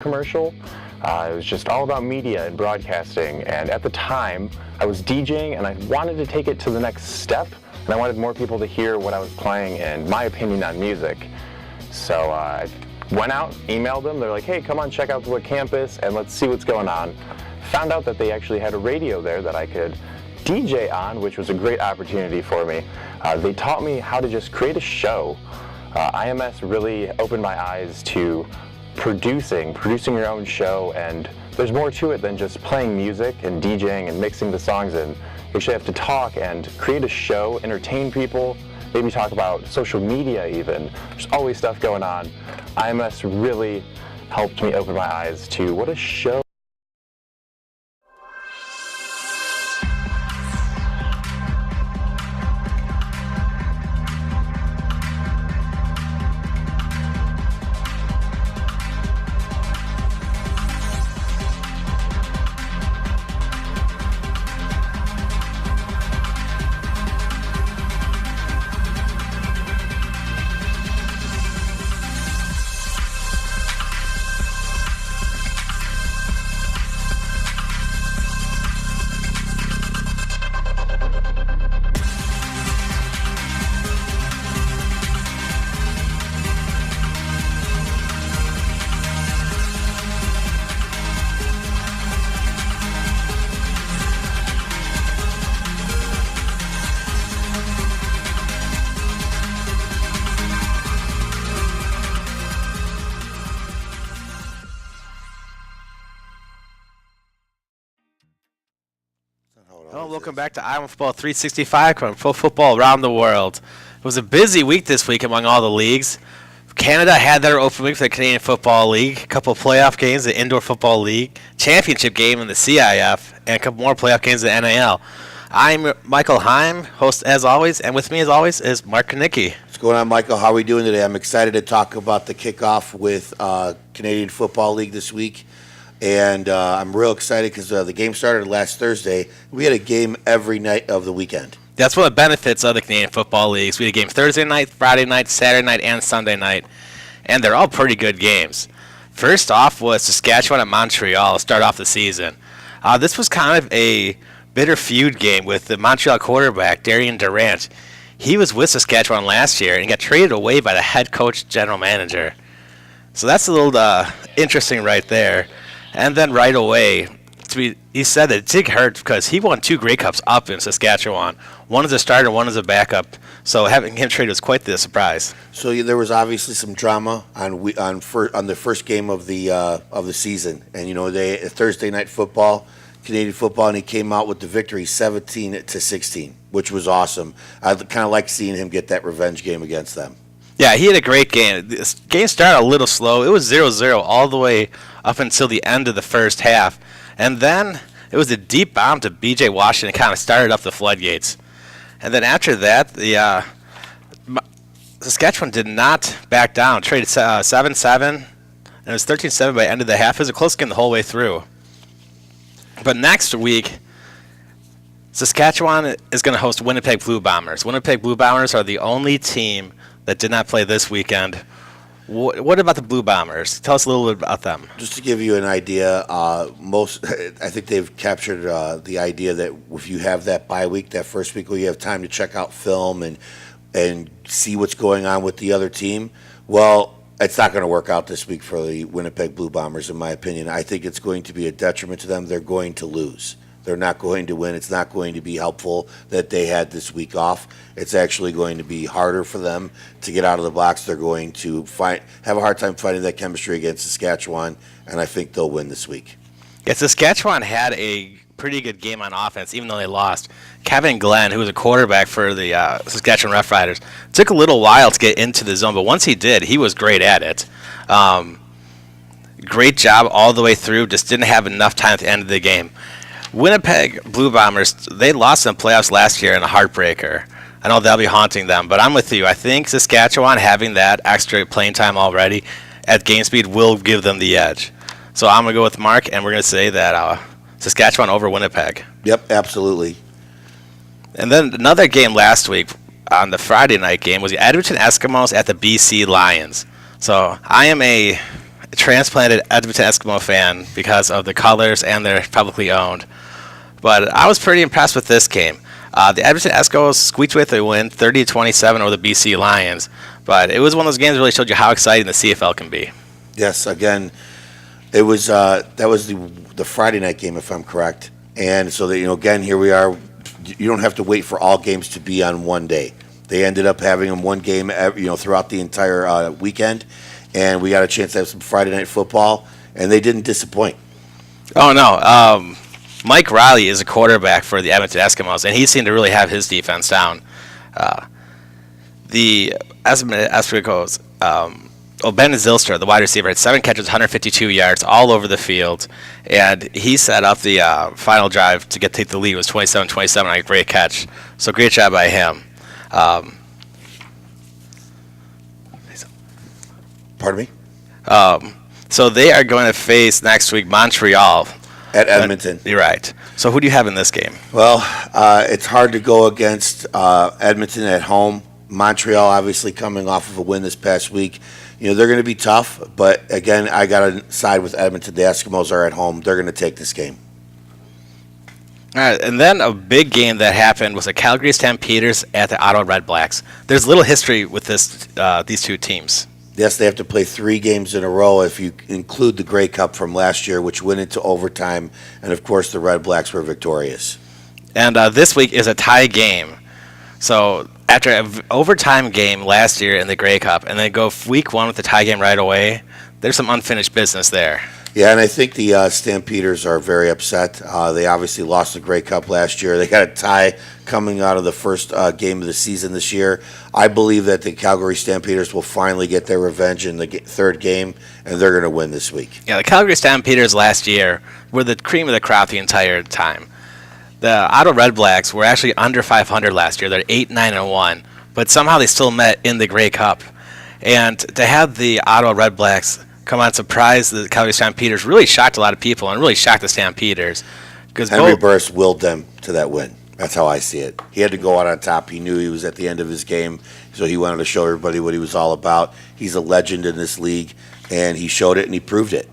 commercial. It was just all about media and broadcasting, and at the time I was DJing and I wanted to take it to the next step, and I wanted more people to hear what I was playing and my opinion on music. So I went out, emailed them, they're like, hey, come on, check out the campus and let's see what's going on. Found out that they actually had a radio there that I could DJ on, which was a great opportunity for me. They taught me how to just create a show. IMS really opened my eyes to producing your own show, and there's more to it than just playing music and DJing and mixing the songs in. You actually have to talk and create a show, entertain people, maybe talk about social media even. There's always stuff going on. IMS really helped me open my eyes to what a show. Welcome back to Iowa Football 365, covering pro football around the world. It was a busy week this week among all the leagues. Canada had their open week for the Canadian Football League, a couple of playoff games, the Indoor Football League, championship game in the CIF, and a couple more playoff games in the NAL. I'm Michael Heim, host as always, and with me as always is Mark Kanicki. What's going on, Michael? How are we doing today? I'm excited to talk about the kickoff with Canadian Football League this week. And I'm real excited because the game started last Thursday. We had a game every night of the weekend. That's one of the benefits of the Canadian Football Leagues. We had a game Thursday night, Friday night, Saturday night, and Sunday night. And they're all pretty good games. First off was Saskatchewan at Montreal to start off the season. This was kind of a bitter feud game with the Montreal quarterback, Darian Durant. He was with Saskatchewan last year and got traded away by the head coach, general manager. So that's a little interesting right there. And then right away, he said that it did hurt because he won 2 Grey Cups up in Saskatchewan. One as a starter, one as a backup. So having him traded was quite the surprise. So there was obviously some drama on the first game of the season, and Thursday night football, Canadian football, and he came out with the victory 17-16, which was awesome. I kind of like seeing him get that revenge game against them. Yeah, he had a great game. This game started a little slow. It was 0-0 all the way up until the end of the first half. And then it was a deep bomb to B.J. Washington. Kind of started up the floodgates. And then after that, the Saskatchewan did not back down. Traded 7-7, and it was 13-7 by the end of the half. It was a close game the whole way through. But next week, Saskatchewan is going to host Winnipeg Blue Bombers. Winnipeg Blue Bombers are the only team that did not play this weekend. What about the Blue Bombers? Tell us a little bit about them. Just to give you an idea, I think they've captured the idea that if you have that bye week, that first week where you have time to check out film and see what's going on with the other team, well, it's not going to work out this week for the Winnipeg Blue Bombers, in my opinion. I think it's going to be a detriment to them. They're going to lose. They're not going to win. It's not going to be helpful that they had this week off. It's actually going to be harder for them to get out of the box. They're going to have a hard time finding that chemistry against Saskatchewan, and I think they'll win this week. Yeah, Saskatchewan had a pretty good game on offense, even though they lost. Kevin Glenn, who was a quarterback for the Saskatchewan Roughriders, took a little while to get into the zone, but once he did, he was great at it. Great job all the way through, just didn't have enough time at the end of the game. Winnipeg Blue Bombers, they lost in playoffs last year in a heartbreaker. I know that'll be haunting them, but I'm with you. I think Saskatchewan having that extra playing time already at game speed will give them the edge. So I'm going to go with Mark, and we're going to say that Saskatchewan over Winnipeg. Yep, absolutely. And then another game last week on the Friday night game was the Edmonton Eskimos at the BC Lions. So I am a transplanted Edmonton Eskimo fan because of the colors, and they're publicly owned. But I was pretty impressed with this game. The Edmonton Eskimos squeaked with a win, 30-27 over the BC Lions. But it was one of those games that really showed you how exciting the CFL can be. Yes, again, it was that was the Friday night game, if I'm correct. And so that, again, here we are. You don't have to wait for all games to be on one day. They ended up having them one game, throughout the entire weekend, and we got a chance to have some Friday night football, and they didn't disappoint. Oh no, Mike Riley is a quarterback for the Edmonton Eskimos, and he seemed to really have his defense down. The Edmonton Eskimos, Ben Zylstra, the wide receiver, had 7 catches, 152 yards, all over the field, and he set up the final drive to take the lead. It was 27-27 on a great catch. So great job by him. Pardon me? So they are going to face next week Montreal. At Edmonton. You're right. So who do you have in this game? Well, it's hard to go against Edmonton at home. Montreal obviously coming off of a win this past week. They're going to be tough, but again, I got to side with Edmonton. The Eskimos are at home. They're going to take this game. All right, and then a big game that happened was the Calgary Stampeders at the Ottawa Red Blacks. There's little history with these two teams. Yes, they have to play 3 games in a row if you include the Grey Cup from last year, which went into overtime, and of course the Red Blacks were victorious. And this week is a tie game. So after an overtime game last year in the Grey Cup, and then go week 1 with the tie game right away, there's some unfinished business there. Yeah, and I think the Stampeders are very upset. They obviously lost the Grey Cup last year. They got a tie coming out of the first game of the season this year. I believe that the Calgary Stampeders will finally get their revenge in the third game, and they're going to win this week. Yeah, the Calgary Stampeders last year were the cream of the crop the entire time. The Ottawa Red Blacks were actually under 500 last year. They're 8-9-1, but somehow they still met in the Grey Cup. And to have the Ottawa Red Blacks come on surprise the Calgary Stampeders really shocked a lot of people and really shocked the Stampeders. Henry Burris willed them to that win. That's how I see it. He had to go out on top. He knew he was at the end of his game, so he wanted to show everybody what he was all about. He's a legend in this league, and he showed it and he proved it.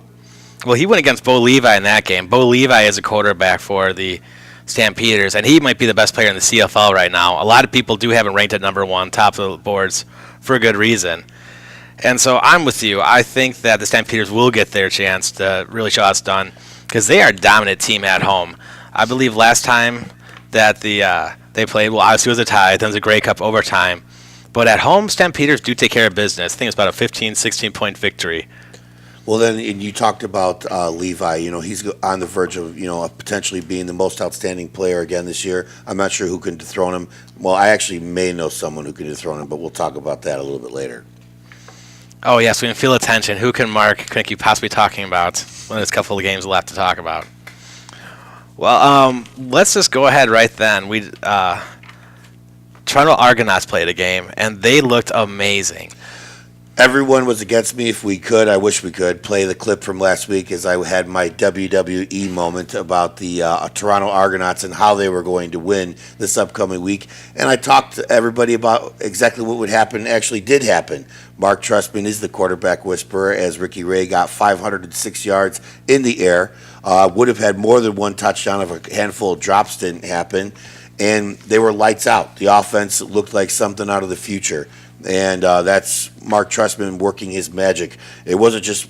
Well, he went against Bo Levi in that game. Bo Levi is a quarterback for the Stampeders, and he might be the best player in the CFL right now. A lot of people do have him ranked at number 1, top of the boards, for a good reason. And so I'm with you. I think that the Stampeders will get their chance to really show how it's done because they are a dominant team at home. I believe last time that they played, well, obviously it was a tie. Then it was a Grey Cup overtime. But at home, Stampeders do take care of business. I think it's about a 15, 16-point victory. Well, then and you talked about Levi. He's on the verge of potentially being the most outstanding player again this year. I'm not sure who can dethrone him. Well, I actually may know someone who can dethrone him, but we'll talk about that a little bit later. Oh, yes, we can feel the tension. Who can Mark Knick possibly talking about when there's a couple of games left to talk about? Well, let's just go ahead right then. Toronto Argonauts played a game, and they looked amazing. Everyone was against me. If we could, I wish we could, play the clip from last week as I had my WWE moment about the Toronto Argonauts and how they were going to win this upcoming week. And I talked to everybody about exactly what would happen actually did happen. Mark Trustman is the quarterback whisperer as Ricky Ray got 506 yards in the air. Would have had more than one touchdown if a handful of drops didn't happen. And they were lights out. The offense looked like something out of the future. And that's Mark Trustman working his magic. It wasn't just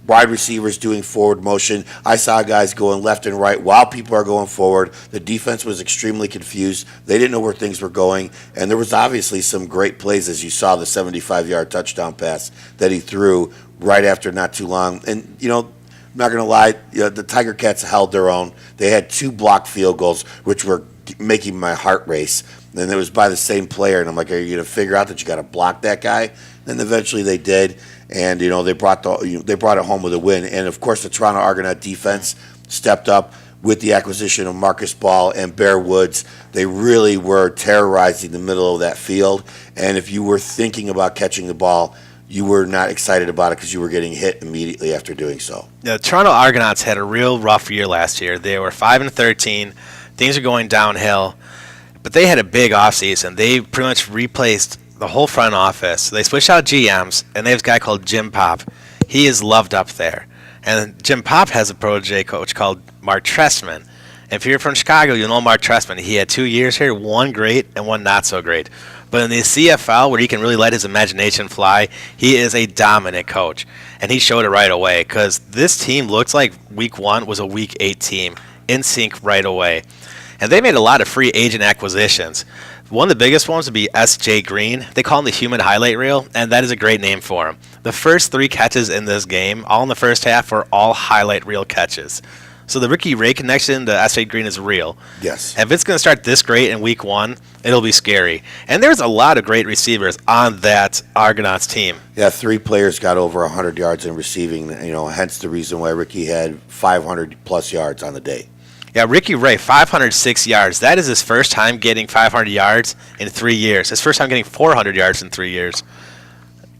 wide receivers doing forward motion. I saw guys going left and right while people are going forward. The defense was extremely confused. They didn't know where things were going. And there was obviously some great plays, as you saw the 75-yard touchdown pass that he threw right after not too long. And, I'm not going to lie, the Tiger Cats held their own. They had 2 blocked field goals, which were making my heart race. And it was by the same player, and I'm like, are you going to figure out that you got to block that guy? Then eventually they did, and they brought it home with a win. And of course, the Toronto Argonaut defense stepped up with the acquisition of Marcus Ball and Bear Woods. They really were terrorizing the middle of that field. And if you were thinking about catching the ball, you were not excited about it because you were getting hit immediately after doing so. The Toronto Argonauts had a real rough year last year. They were 5-13. Things are going downhill. But they had a big offseason. They pretty much replaced the whole front office. They switched out GMs, and they have a guy called Jim Pop. He is loved up there. And Jim Pop has a protege coach called Mark Trestman. If you're from Chicago, you know Mark Trestman. He had 2 years here, one great and one not so great. But in the CFL, where he can really let his imagination fly, he is a dominant coach. And he showed it right away, because this team looks like Week 1 was a Week 8 team, in sync right away. And they made a lot of free agent acquisitions. One of the biggest ones would be S.J. Green. They call him the human highlight reel, and that is a great name for him. The first 3 catches in this game, all in the first half, were all highlight reel catches. So the Ricky Ray connection to S.J. Green is real. Yes. If it's going to start this great in Week 1, it'll be scary. And there's a lot of great receivers on that Argonauts team. Yeah, 3 players got over 100 yards in receiving, hence the reason why Ricky had 500-plus yards on the day. Yeah, Ricky Ray, 506 yards. That is his first time getting 500 yards in 3 years. His first time getting 400 yards in 3 years.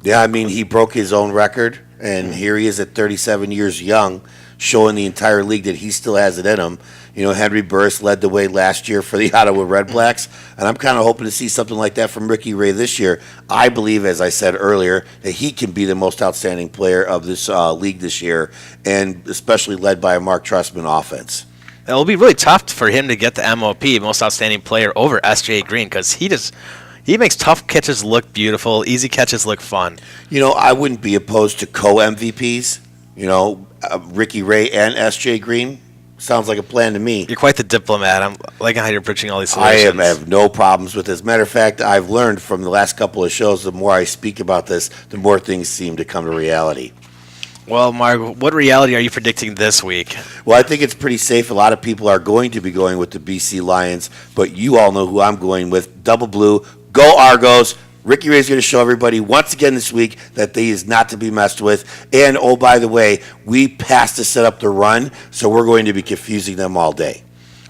Yeah, I mean, he broke his own record, and here he is at 37 years young, showing the entire league that he still has it in him. Henry Burris led the way last year for the Ottawa Redblacks, and I'm kind of hoping to see something like that from Ricky Ray this year. I believe, as I said earlier, that he can be the most outstanding player of this league this year, and especially led by a Mark Trestman offense. It'll be really tough for him to get the MOP, most outstanding player, over S.J. Green, because he makes tough catches look beautiful, easy catches look fun. I wouldn't be opposed to co-MVPs. Ricky Ray and S.J. Green. Sounds like a plan to me. You're quite the diplomat. I'm liking how you're approaching all these I solutions. have no problems with this. Matter of fact, I've learned from the last couple of shows, the more I speak about this, the more things seem to come to reality. Well, Mark, what reality are you predicting this week? Well, I think it's pretty safe. A lot of people are going to be going with the BC Lions, but you all know who I'm going with. Double blue. Go Argos. Ricky Ray's going to show everybody once again this week that he is not to be messed with. And, oh, by the way, we passed to set up the run, so we're going to be confusing them all day.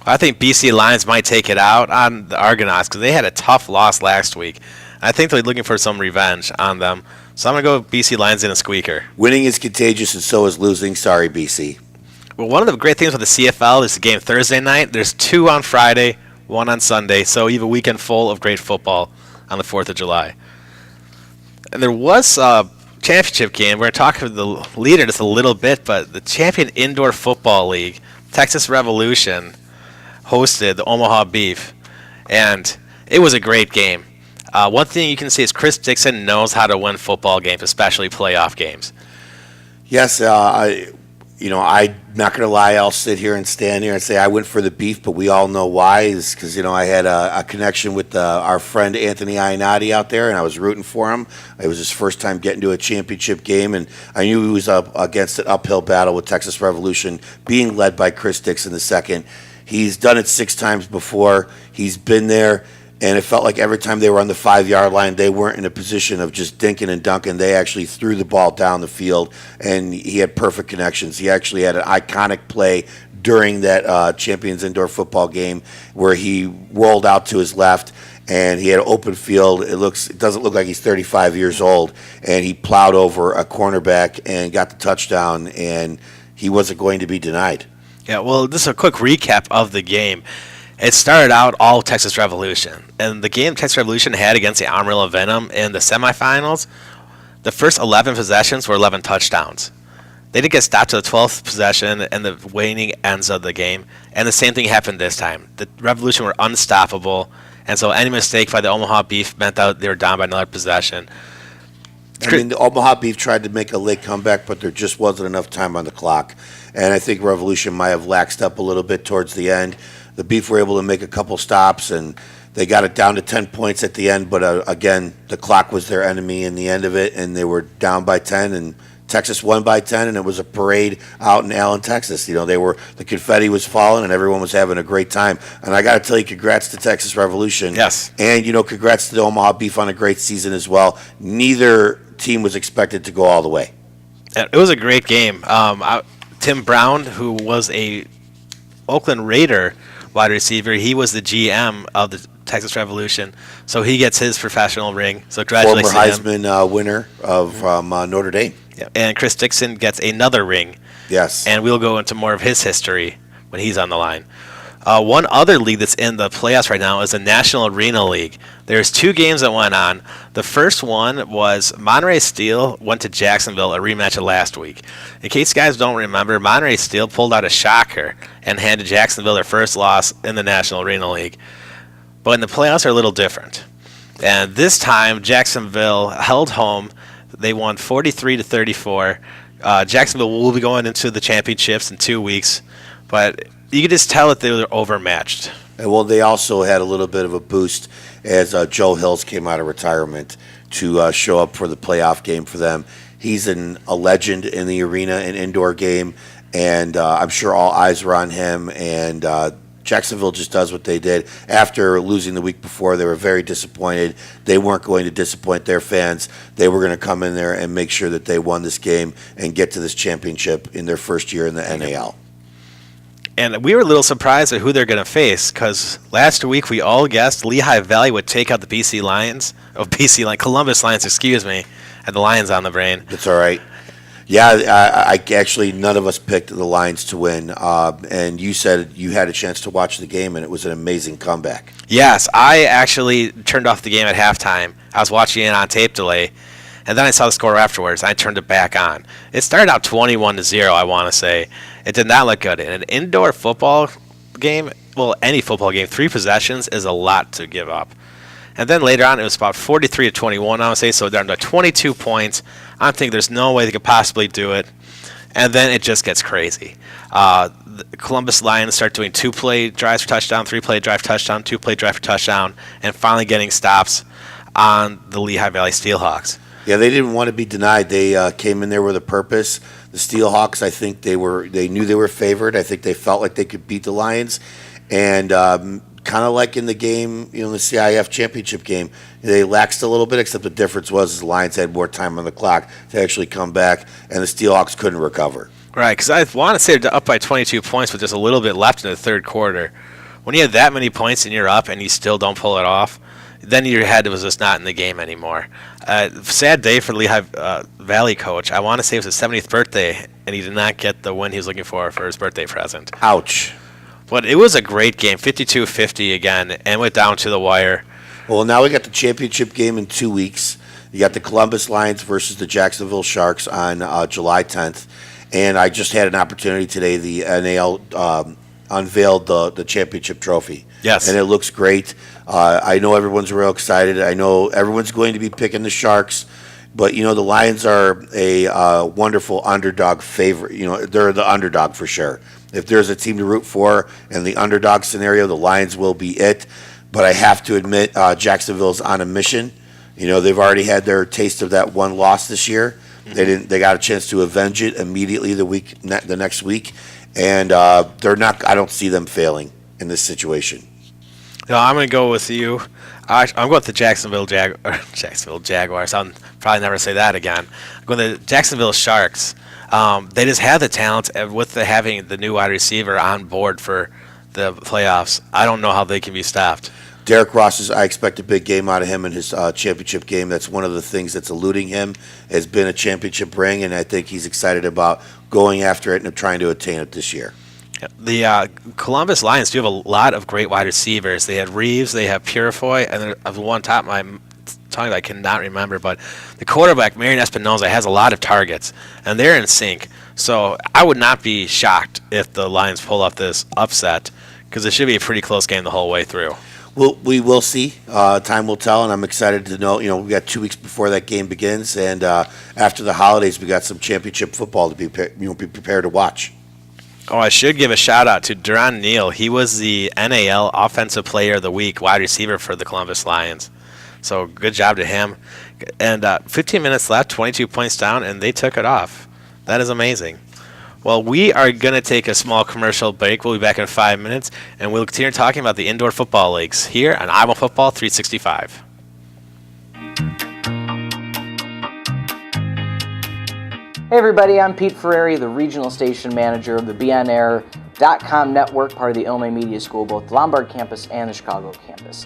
I think BC Lions might take it out on the Argonauts because they had a tough loss last week. I think they're looking for some revenge on them. So I'm going to go with BC Lions in a squeaker. Winning is contagious, and so is losing. Sorry, BC. Well, one of the great things with the CFL is the game Thursday night. There's 2 on Friday, 1 on Sunday. So you have a weekend full of great football on the 4th of July. And there was a championship game. We're going to talk to the leader just a little bit, but the Champion Indoor Football League, Texas Revolution, hosted the Omaha Beef, and it was a great game. One thing you can see is Chris Dixon knows how to win football games, especially playoff games. Yes, I'm not going to lie. I'll sit here and stand here and say I went for the Beef, but we all know why. Is because I had a connection with our friend Anthony Ionati out there, and I was rooting for him. It was his first time getting to a championship game, and I knew he was up against an uphill battle with Texas Revolution, being led by Chris Dixon II. He's done it 6 times before. He's been there. And it felt like every time they were on the 5-yard line, they weren't in a position of just dinking and dunking. They actually threw the ball down the field, and he had perfect connections. He actually had an iconic play during that Champions Indoor Football game where he rolled out to his left, and he had an open field. It doesn't look like he's 35 years old, and he plowed over a cornerback and got the touchdown, and he wasn't going to be denied. Yeah, well, just a quick recap of the game. It started out all Texas Revolution, and the game Texas Revolution had against the Amarillo Venom in the semifinals, the first 11 possessions were 11 touchdowns. They did get stopped to the 12th possession and the waning ends of the game, and the same thing happened this time. The Revolution were unstoppable, and so any mistake by the Omaha Beef meant that they were down by another possession. I mean, the Omaha Beef tried to make a late comeback, but there just wasn't enough time on the clock, and I think Revolution might have laxed up a little bit towards the end. The Beef were able to make a couple stops, and they got it down to 10 points at the end. But, again, the clock was their enemy in the end of it, and they were down by 10, and Texas won by 10, and it was a parade out in Allen, Texas. The confetti was falling, and everyone was having a great time. And I got to tell you, congrats to Texas Revolution. Yes. And, congrats to the Omaha Beef on a great season as well. Neither team was expected to go all the way. It was a great game. Tim Brown, who was a Oakland Raider wide receiver, he was the GM of the Texas Revolution, so he gets his professional ring. So congratulations Former to him. Heisman winner of Notre Dame. Yeah. And Chris Dixon gets another ring. Yes. And we'll go into more of his history when he's on the line. One other league that's in the playoffs right now is the National Arena League. There's 2 games that went on. The first one was Monterey Steel went to Jacksonville, a rematch of last week. In case you guys don't remember, Monterey Steel pulled out a shocker and handed Jacksonville their first loss in the National Arena League. But in the playoffs are a little different. And this time, Jacksonville held home. They won 43-34. Jacksonville will be going into the championships in 2 weeks, but you could just tell that they were overmatched. And well, they also had a little bit of a boost as Joe Hills came out of retirement to show up for the playoff game for them. He's a legend in the arena and indoor game, and I'm sure all eyes were on him. And Jacksonville just does what they did. After losing the week before, they were very disappointed. They weren't going to disappoint their fans. They were going to come in there and make sure that they won this game and get to this championship in their first year in the NAL. And we were a little surprised at who they're going to face, because last week we all guessed Lehigh Valley would take out the Columbus Lions, excuse me. Had the Lions on the brain. That's all right. Yeah, I actually, none of us picked the Lions to win. And you said you had a chance to watch the game, and it was an amazing comeback. Yes, I actually turned off the game at halftime. I was watching it on tape delay, and then I saw the score afterwards. I turned it back on. It started out 21-0, I want to say. It did not look good. In an indoor football game, well, any football game, 3 possessions is a lot to give up. And then later on, it was about 43-21, I would say, so down to 22 points. I'm thinking there's no way they could possibly do it. And then it just gets crazy. The Columbus Lions start doing 2-play drives for touchdown, 3-play drive for touchdown, 2-play drive for touchdown, and finally getting stops on the Lehigh Valley Steelhawks. Yeah, they didn't want to be denied. They came in there with a purpose. The Steelhawks, I think they knew they were favored. I think they felt like they could beat the Lions. And kind of like in the game, the CIF championship game, they laxed a little bit, except the difference was the Lions had more time on the clock to actually come back, and the Steelhawks couldn't recover. Right, because I want to say they're up by 22 points with just a little bit left in the third quarter. When you have that many points and you're up and you still don't pull it off, then your head was just not in the game anymore. Sad day for Lehigh Valley coach. I want to say it was his 70th birthday, and he did not get the win he was looking for his birthday present. Ouch. But it was a great game, 52-50 again, and went down to the wire. Well, now we got the championship game in 2 weeks. You got the Columbus Lions versus the Jacksonville Sharks on July 10th. And I just had an opportunity today. The NAL unveiled the championship trophy. Yes. And it looks great. I know everyone's real excited. I know everyone's going to be picking the Sharks. But, the Lions are a wonderful underdog favorite. They're the underdog for sure. If there's a team to root for in the underdog scenario, the Lions will be it. But I have to admit, Jacksonville's on a mission. They've already had their taste of that one loss this year. Mm-hmm. They got a chance to avenge it immediately the next week. And they're not. I don't see them failing in this situation. No, I'm going to go with you. I'm going with the Jacksonville Jaguars. I'll probably never say that again. I'm going to the Jacksonville Sharks. They just have the talent, and with having the new wide receiver on board for the playoffs, I don't know how they can be stopped. Derek Ross, I expect a big game out of him in his championship game. That's one of the things that's eluding him, has been a championship ring, and I think he's excited about going after it and trying to attain it this year. The Columbus Lions do have a lot of great wide receivers. They have Reeves, they have Purifoy, and there's one top of my tongue that I cannot remember, but the quarterback, Marion Espinoza, has a lot of targets, and they're in sync. So I would not be shocked if the Lions pull off this upset, because it should be a pretty close game the whole way through. Well, we will see. Time will tell, and I'm excited to know. We got 2 weeks before that game begins, and after the holidays, we got some championship football to be prepared to watch. Oh, I should give a shout-out to Duron Neal. He was the NAL Offensive Player of the Week wide receiver for the Columbus Lions. So good job to him. And 15 minutes left, 22 points down, and they took it off. That is amazing. Well, we are going to take a small commercial break. We'll be back in 5 minutes, and we'll continue talking about the indoor football leagues here on Iowa Football 365. Hey everybody, I'm Pete Ferrari, the Regional Station Manager of the BeOnAir.com network, part of the Illinois Media School, both the Lombard campus and the Chicago campus.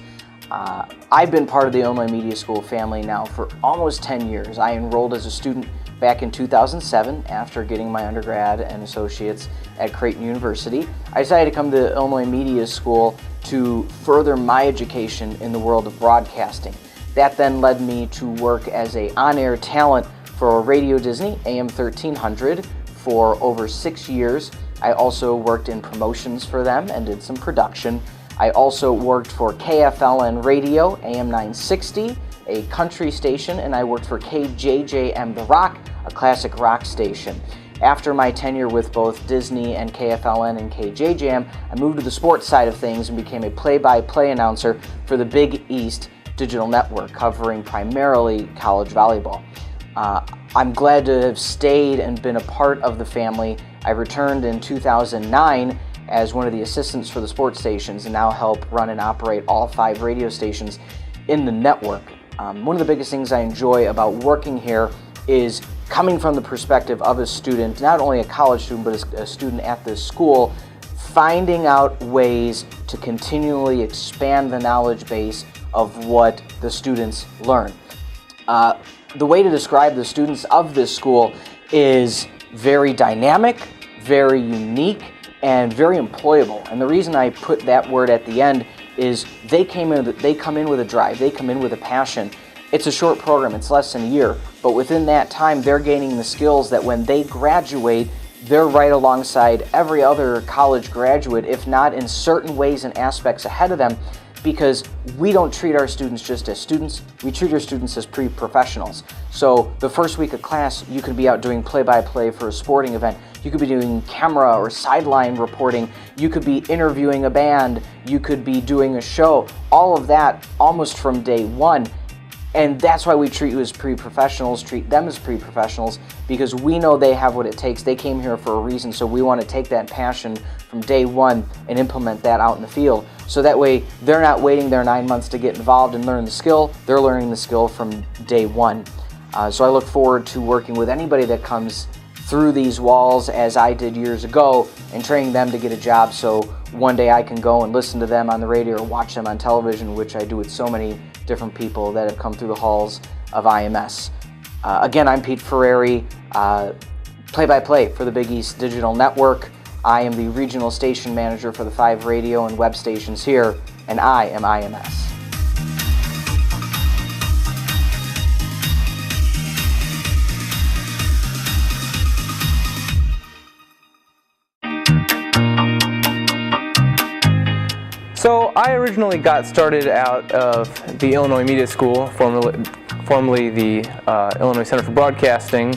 I've been part of the Illinois Media School family now for almost 10 years. I enrolled as a student back in 2007 after getting my undergrad and associates at Creighton University. I decided to come to Illinois Media School to further my education in the world of broadcasting. That then led me to work as an on-air talent for Radio Disney, AM 1300, for over 6 years. I also worked in promotions for them and did some production. I also worked for KFLN Radio, AM 960, a country station, and I worked for KJJM The Rock, a classic rock station. After my tenure with both Disney and KFLN and KJJM, I moved to the sports side of things and became a play-by-play announcer for the Big East Digital Network, covering primarily college volleyball. I'm glad to have stayed and been a part of the family. I returned in 2009 as one of the assistants for the sports stations and now help run and operate all 5 radio stations in the network. One of the biggest things I enjoy about working here is coming from the perspective of a student, not only a college student, but a student at this school, finding out ways to continually expand the knowledge base of what the students learn. The way to describe the students of this school is very dynamic, very unique, and very employable. And the reason I put that word at the end is they come in with a drive, they come in with a passion. It's a short program, it's less than a year, but within that time they're gaining the skills that when they graduate, they're right alongside every other college graduate, if not in certain ways and aspects ahead of them, because we don't treat our students just as students, we treat our students as pre-professionals. So the first week of class, you could be out doing play-by-play for a sporting event, you could be doing camera or sideline reporting, you could be interviewing a band, you could be doing a show, all of that almost from day one. And that's why we treat you as pre-professionals, treat them as pre-professionals, because we know they have what it takes. They came here for a reason, so we want to take that passion from day one and implement that out in the field. So that way, they're not waiting their 9 months to get involved and learn the skill. They're learning the skill from day one. So I look forward to working with anybody that comes through these walls, as I did years ago, and training them to get a job so one day I can go and listen to them on the radio or watch them on television, which I do with so many different people that have come through the halls of IMS. Again, I'm Pete Ferrari, play-by-play for the Big East Digital Network. I am the regional station manager for the 5 radio and web stations here, and I am IMS. So I originally got started out of the Illinois Media School, formerly the Illinois Center for Broadcasting,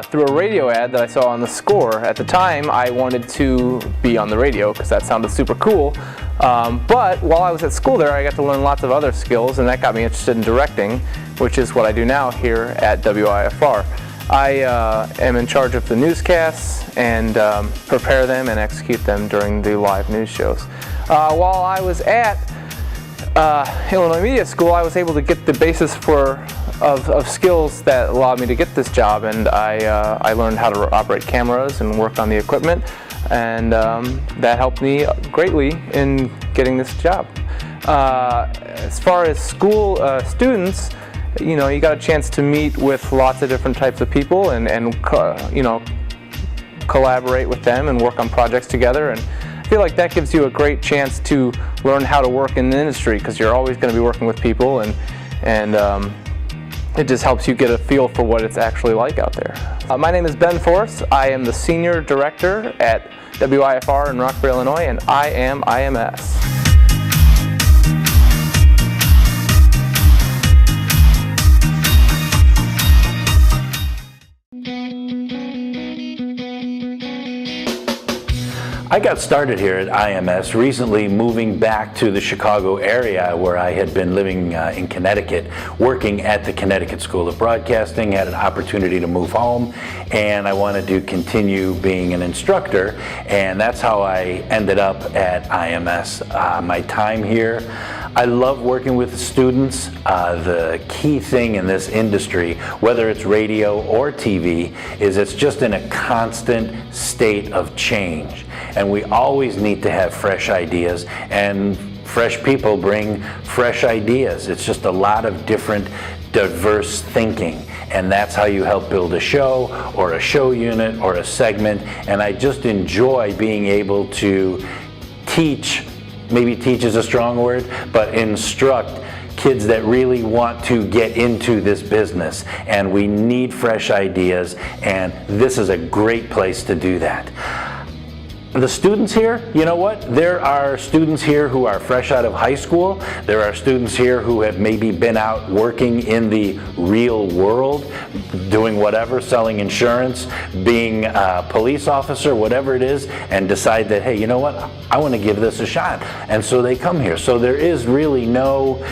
through a radio ad that I saw on The Score. At the time, I wanted to be on the radio because that sounded super cool. But while I was at school there, I got to learn lots of other skills, and that got me interested in directing, which is what I do now here at WIFR. I am in charge of the newscasts and prepare them and execute them during the live news shows. While I was at Illinois Media School, I was able to get the basis of skills that allowed me to get this job, and I learned how to operate cameras and work on the equipment, and that helped me greatly in getting this job. As far as school students, you know, you got a chance to meet with lots of different types of people and you know, collaborate with them and work on projects together, and I feel like that gives you a great chance to learn how to work in the industry, because you're always going to be working with people, and it just helps you get a feel for what it's actually like out there. My name is Ben Forrest. I am the Senior Director at WIFR in Rockford, Illinois, and I am IMS. I got started here at IMS recently, moving back to the Chicago area where I had been living in Connecticut, working at the Connecticut School of Broadcasting, had an opportunity to move home, and I wanted to continue being an instructor, and that's how I ended up at IMS. My time here, I love working with students. The key thing in this industry, whether it's radio or TV, is it's just in a constant state of change. And we always need to have fresh ideas. And fresh people bring fresh ideas. It's just a lot of different diverse thinking, and that's how you help build a show or a show unit or a segment. And I just enjoy being able to teach, maybe teach is a strong word, but instruct kids that really want to get into this business. And we need fresh ideas, and this is a great place to do that. The students here, you know what? There are students here who are fresh out of high school. There are students here who have maybe been out working in the real world, doing whatever, selling insurance, being a police officer, whatever it is, and decide that, hey, you know what? I want to give this a shot. And so they come here. So there is really no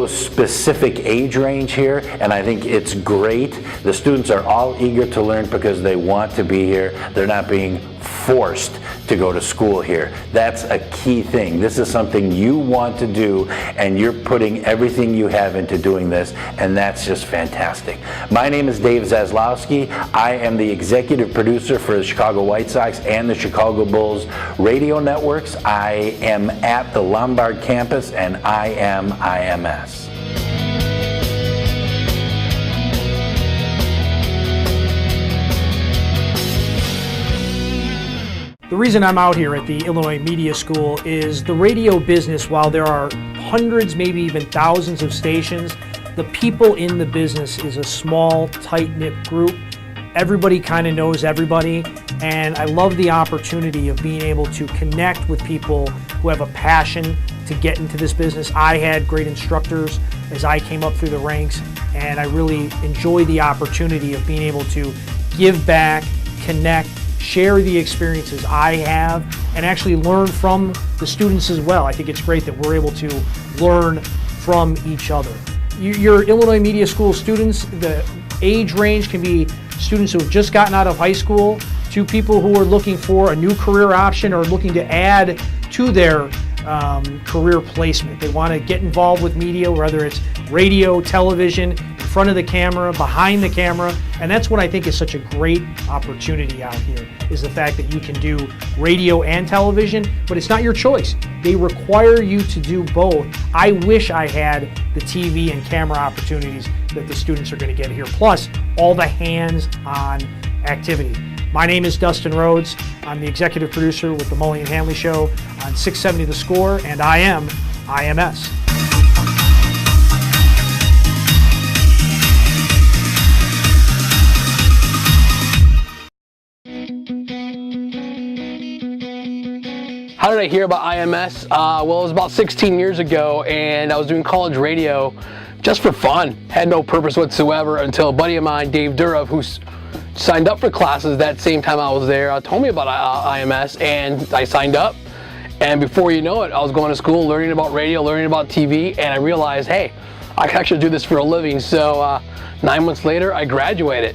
specific age range here, and I think it's great. The students are all eager to learn because they want to be here. They're not being forced to go to school here. That's a key thing. This is something you want to do, and you're putting everything you have into doing this, and that's just fantastic. My name is Dave Zaslowski. I am the executive producer for the Chicago White Sox and the Chicago Bulls radio networks. I am at the Lombard campus, and I am IMS. The reason I'm out here at the Illinois Media School is the radio business, while there are hundreds, maybe even thousands of stations, the people in the business is a small, tight-knit group. Everybody kind of knows everybody, and I love the opportunity of being able to connect with people who have a passion to get into this business. I had great instructors as I came up through the ranks, and I really enjoy the opportunity of being able to give back, connect, share the experiences I have, and actually learn from the students as well. I think it's great that we're able to learn from each other. Your Illinois Media School students, the age range can be students who have just gotten out of high school to people who are looking for a new career option or looking to add to their career placement. They want to get involved with media, whether it's radio, television, in front of the camera, behind the camera, and that's what I think is such a great opportunity out here, is the fact that you can do radio and television, but it's not your choice. They require you to do both. I wish I had the TV and camera opportunities that the students are going to get here, plus all the hands-on activity. My name is Dustin Rhodes. I'm the executive producer with the Mully and Hanley Show on 670 The Score, and I am IMS. How did I hear about IMS? Well, it was about 16 years ago, and I was doing college radio just for fun. Had no purpose whatsoever until a buddy of mine, Dave Durov, who signed up for classes that same time I was there, told me about IMS, and I signed up. And before you know it, I was going to school, learning about radio, learning about TV, and I realized, hey, I can actually do this for a living. So 9 months later, I graduated.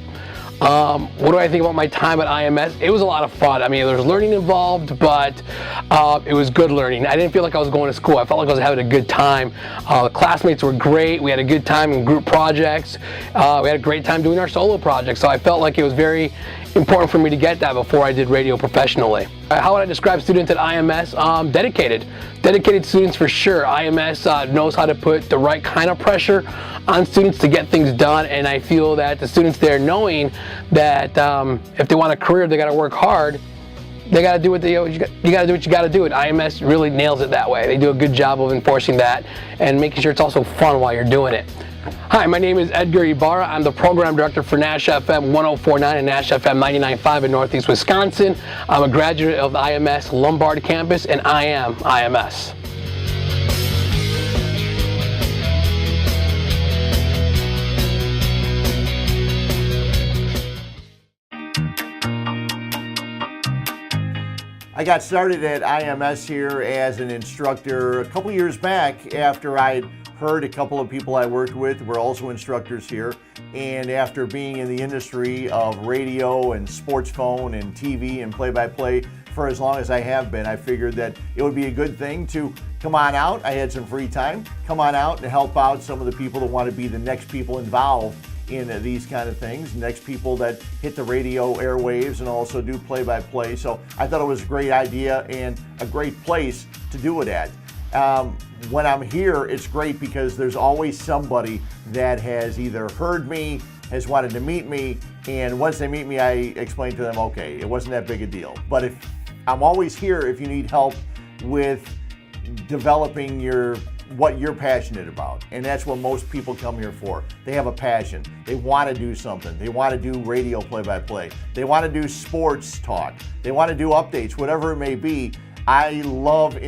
What do I think about my time at IMS? It was a lot of fun. I mean, there was learning involved, but it was good learning. I didn't feel like I was going to school. I felt like I was having a good time. The classmates were great. We had a good time in group projects. We had a great time doing our solo projects. So I felt like it was very important for me to get that before I did radio professionally. How would I describe students at IMS? Dedicated. Dedicated students for sure. IMS knows how to put the right kind of pressure on students to get things done, and I feel that the students there, knowing that if they want a career, they got to work hard. They got to do what you got to do what you got to do. And IMS really nails it that way. They do a good job of enforcing that and making sure it's also fun while you're doing it. Hi, my name is Edgar Ibarra. I'm the program director for Nash FM 104.9 and Nash FM 99.5 in Northeast Wisconsin. I'm a graduate of the IMS Lombard campus, and I am IMS. I got started at IMS here as an instructor a couple years back after I'd heard a couple of people I worked with were also instructors here, and after being in the industry of radio and sports phone and TV and play-by-play for as long as I have been, I figured that it would be a good thing to come on out. I had some free time, come on out and help out some of the people that want to be the next people involved in these kind of things, next people that hit the radio airwaves and also do play-by-play. So I thought it was a great idea and a great place to do it at. When I'm here, it's great because there's always somebody that has either heard me, has wanted to meet me, and once they meet me, I explain to them, okay, it wasn't that big a deal. But if I'm always here if you need help with developing what you're passionate about. And that's what most people come here for. They have a passion. They want to do something. They want to do radio play-by-play. They want to do sports talk. They want to do updates, whatever it may be. I love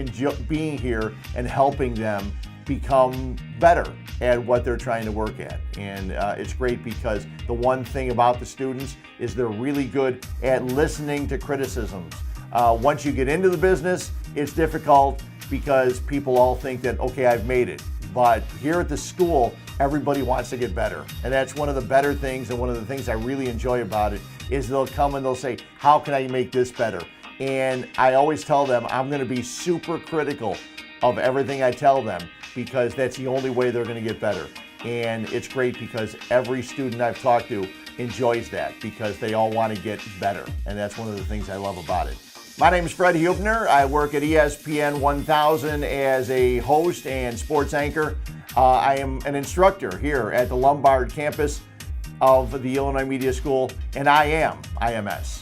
being here and helping them become better at what they're trying to work at. And it's great because the one thing about the students is they're really good at listening to criticisms. Once you get into the business, it's difficult because people all think that, okay, I've made it. But here at the school, everybody wants to get better. And that's one of the better things, and one of the things I really enjoy about it is they'll come and they'll say, how can I make this better? And I always tell them I'm going to be super critical of everything I tell them because that's the only way they're going to get better. And it's great because every student I've talked to enjoys that because they all want to get better. And that's one of the things I love about it. My name is Fred Hubner. I work at ESPN 1000 as a host and sports anchor. I am an instructor here at the Lombard campus of the Illinois Media School, and I am IMS.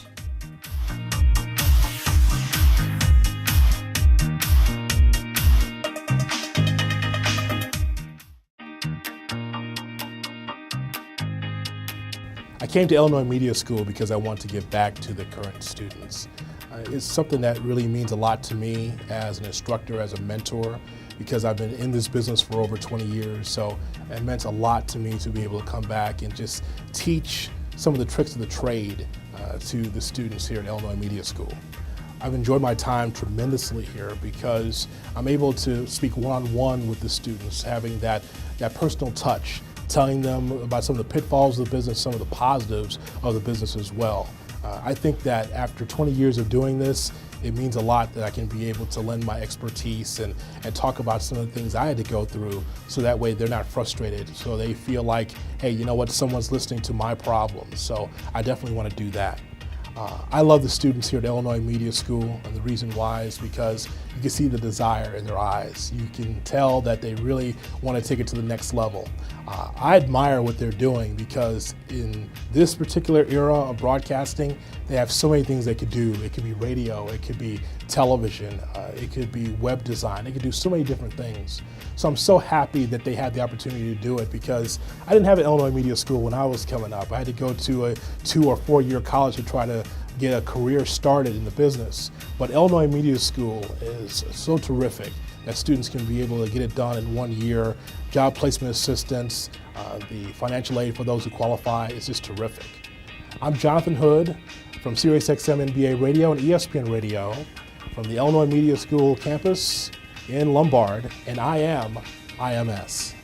I came to Illinois Media School because I want to give back to the current students. It's something that really means a lot to me as an instructor, as a mentor, because I've been in this business for over 20 years. So it meant a lot to me to be able to come back and just teach some of the tricks of the trade to the students here at Illinois Media School. I've enjoyed my time tremendously here because I'm able to speak one-on-one with the students, having that personal touch, telling them about some of the pitfalls of the business, some of the positives of the business as well. I think that after 20 years of doing this, it means a lot that I can be able to lend my expertise and talk about some of the things I had to go through so that way they're not frustrated, so they feel like, hey, you know what, someone's listening to my problems. So I definitely want to do that. I love the students here at Illinois Media School, and the reason why is because you can see the desire in their eyes. You can tell that they really want to take it to the next level. I admire what they're doing because in this particular era of broadcasting, they have so many things they could do. It could be radio, it could be television, it could be web design, they could do so many different things. So I'm so happy that they had the opportunity to do it because I didn't have an Illinois Media School when I was coming up. I had to go to a 2 or 4 year college to try to get a career started in the business. But Illinois Media School is so terrific that students can be able to get it done in 1 year. Job placement assistance, the financial aid for those who qualify is just terrific. I'm Jonathan Hood from SiriusXM NBA Radio and ESPN Radio from the Illinois Media School campus in Lombard, and I am IMS.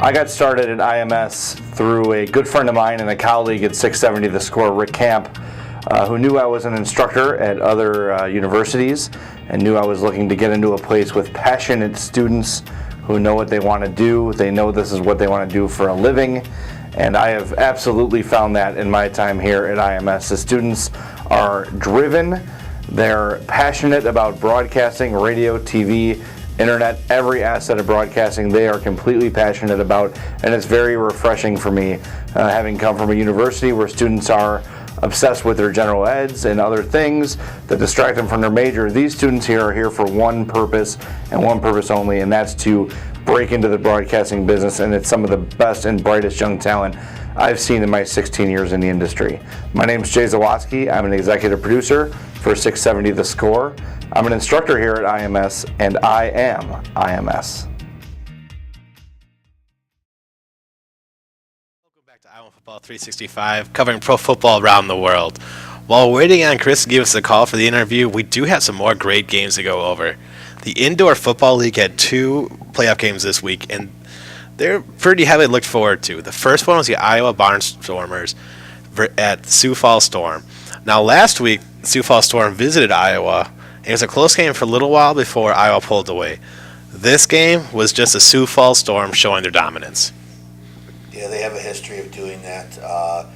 I got started at IMS through a good friend of mine and a colleague at 670 The Score, Rick Camp, who knew I was an instructor at other universities and knew I was looking to get into a place with passionate students who know what they want to do. They know this is what they want to do for a living, and I have absolutely found that in my time here at IMS. The students are driven, they're passionate about broadcasting, radio, TV, internet, every asset of broadcasting they are completely passionate about, and it's very refreshing for me having come from a university where students are obsessed with their general eds and other things that distract them from their major. These students here are here for one purpose and one purpose only, and that's to break into the broadcasting business, and it's some of the best and brightest young talent I've seen in my 16 years in the industry. My name is Jay Zawaski. I'm an executive producer for 670 The Score. I'm an instructor here at IMS, and I am IMS. Welcome back to Iowa Football 365, covering pro football around the world. While waiting on Chris to give us a call for the interview, we do have some more great games to go over. The Indoor Football League had 2 playoff games this week, and they're pretty heavily looked forward to. The first one was the Iowa Barnstormers at Sioux Falls Storm. Now, last week, Sioux Falls Storm visited Iowa. It was a close game for a little while before Iowa pulled away. This game was just a Sioux Falls Storm showing their dominance. Yeah, they have a history of doing that.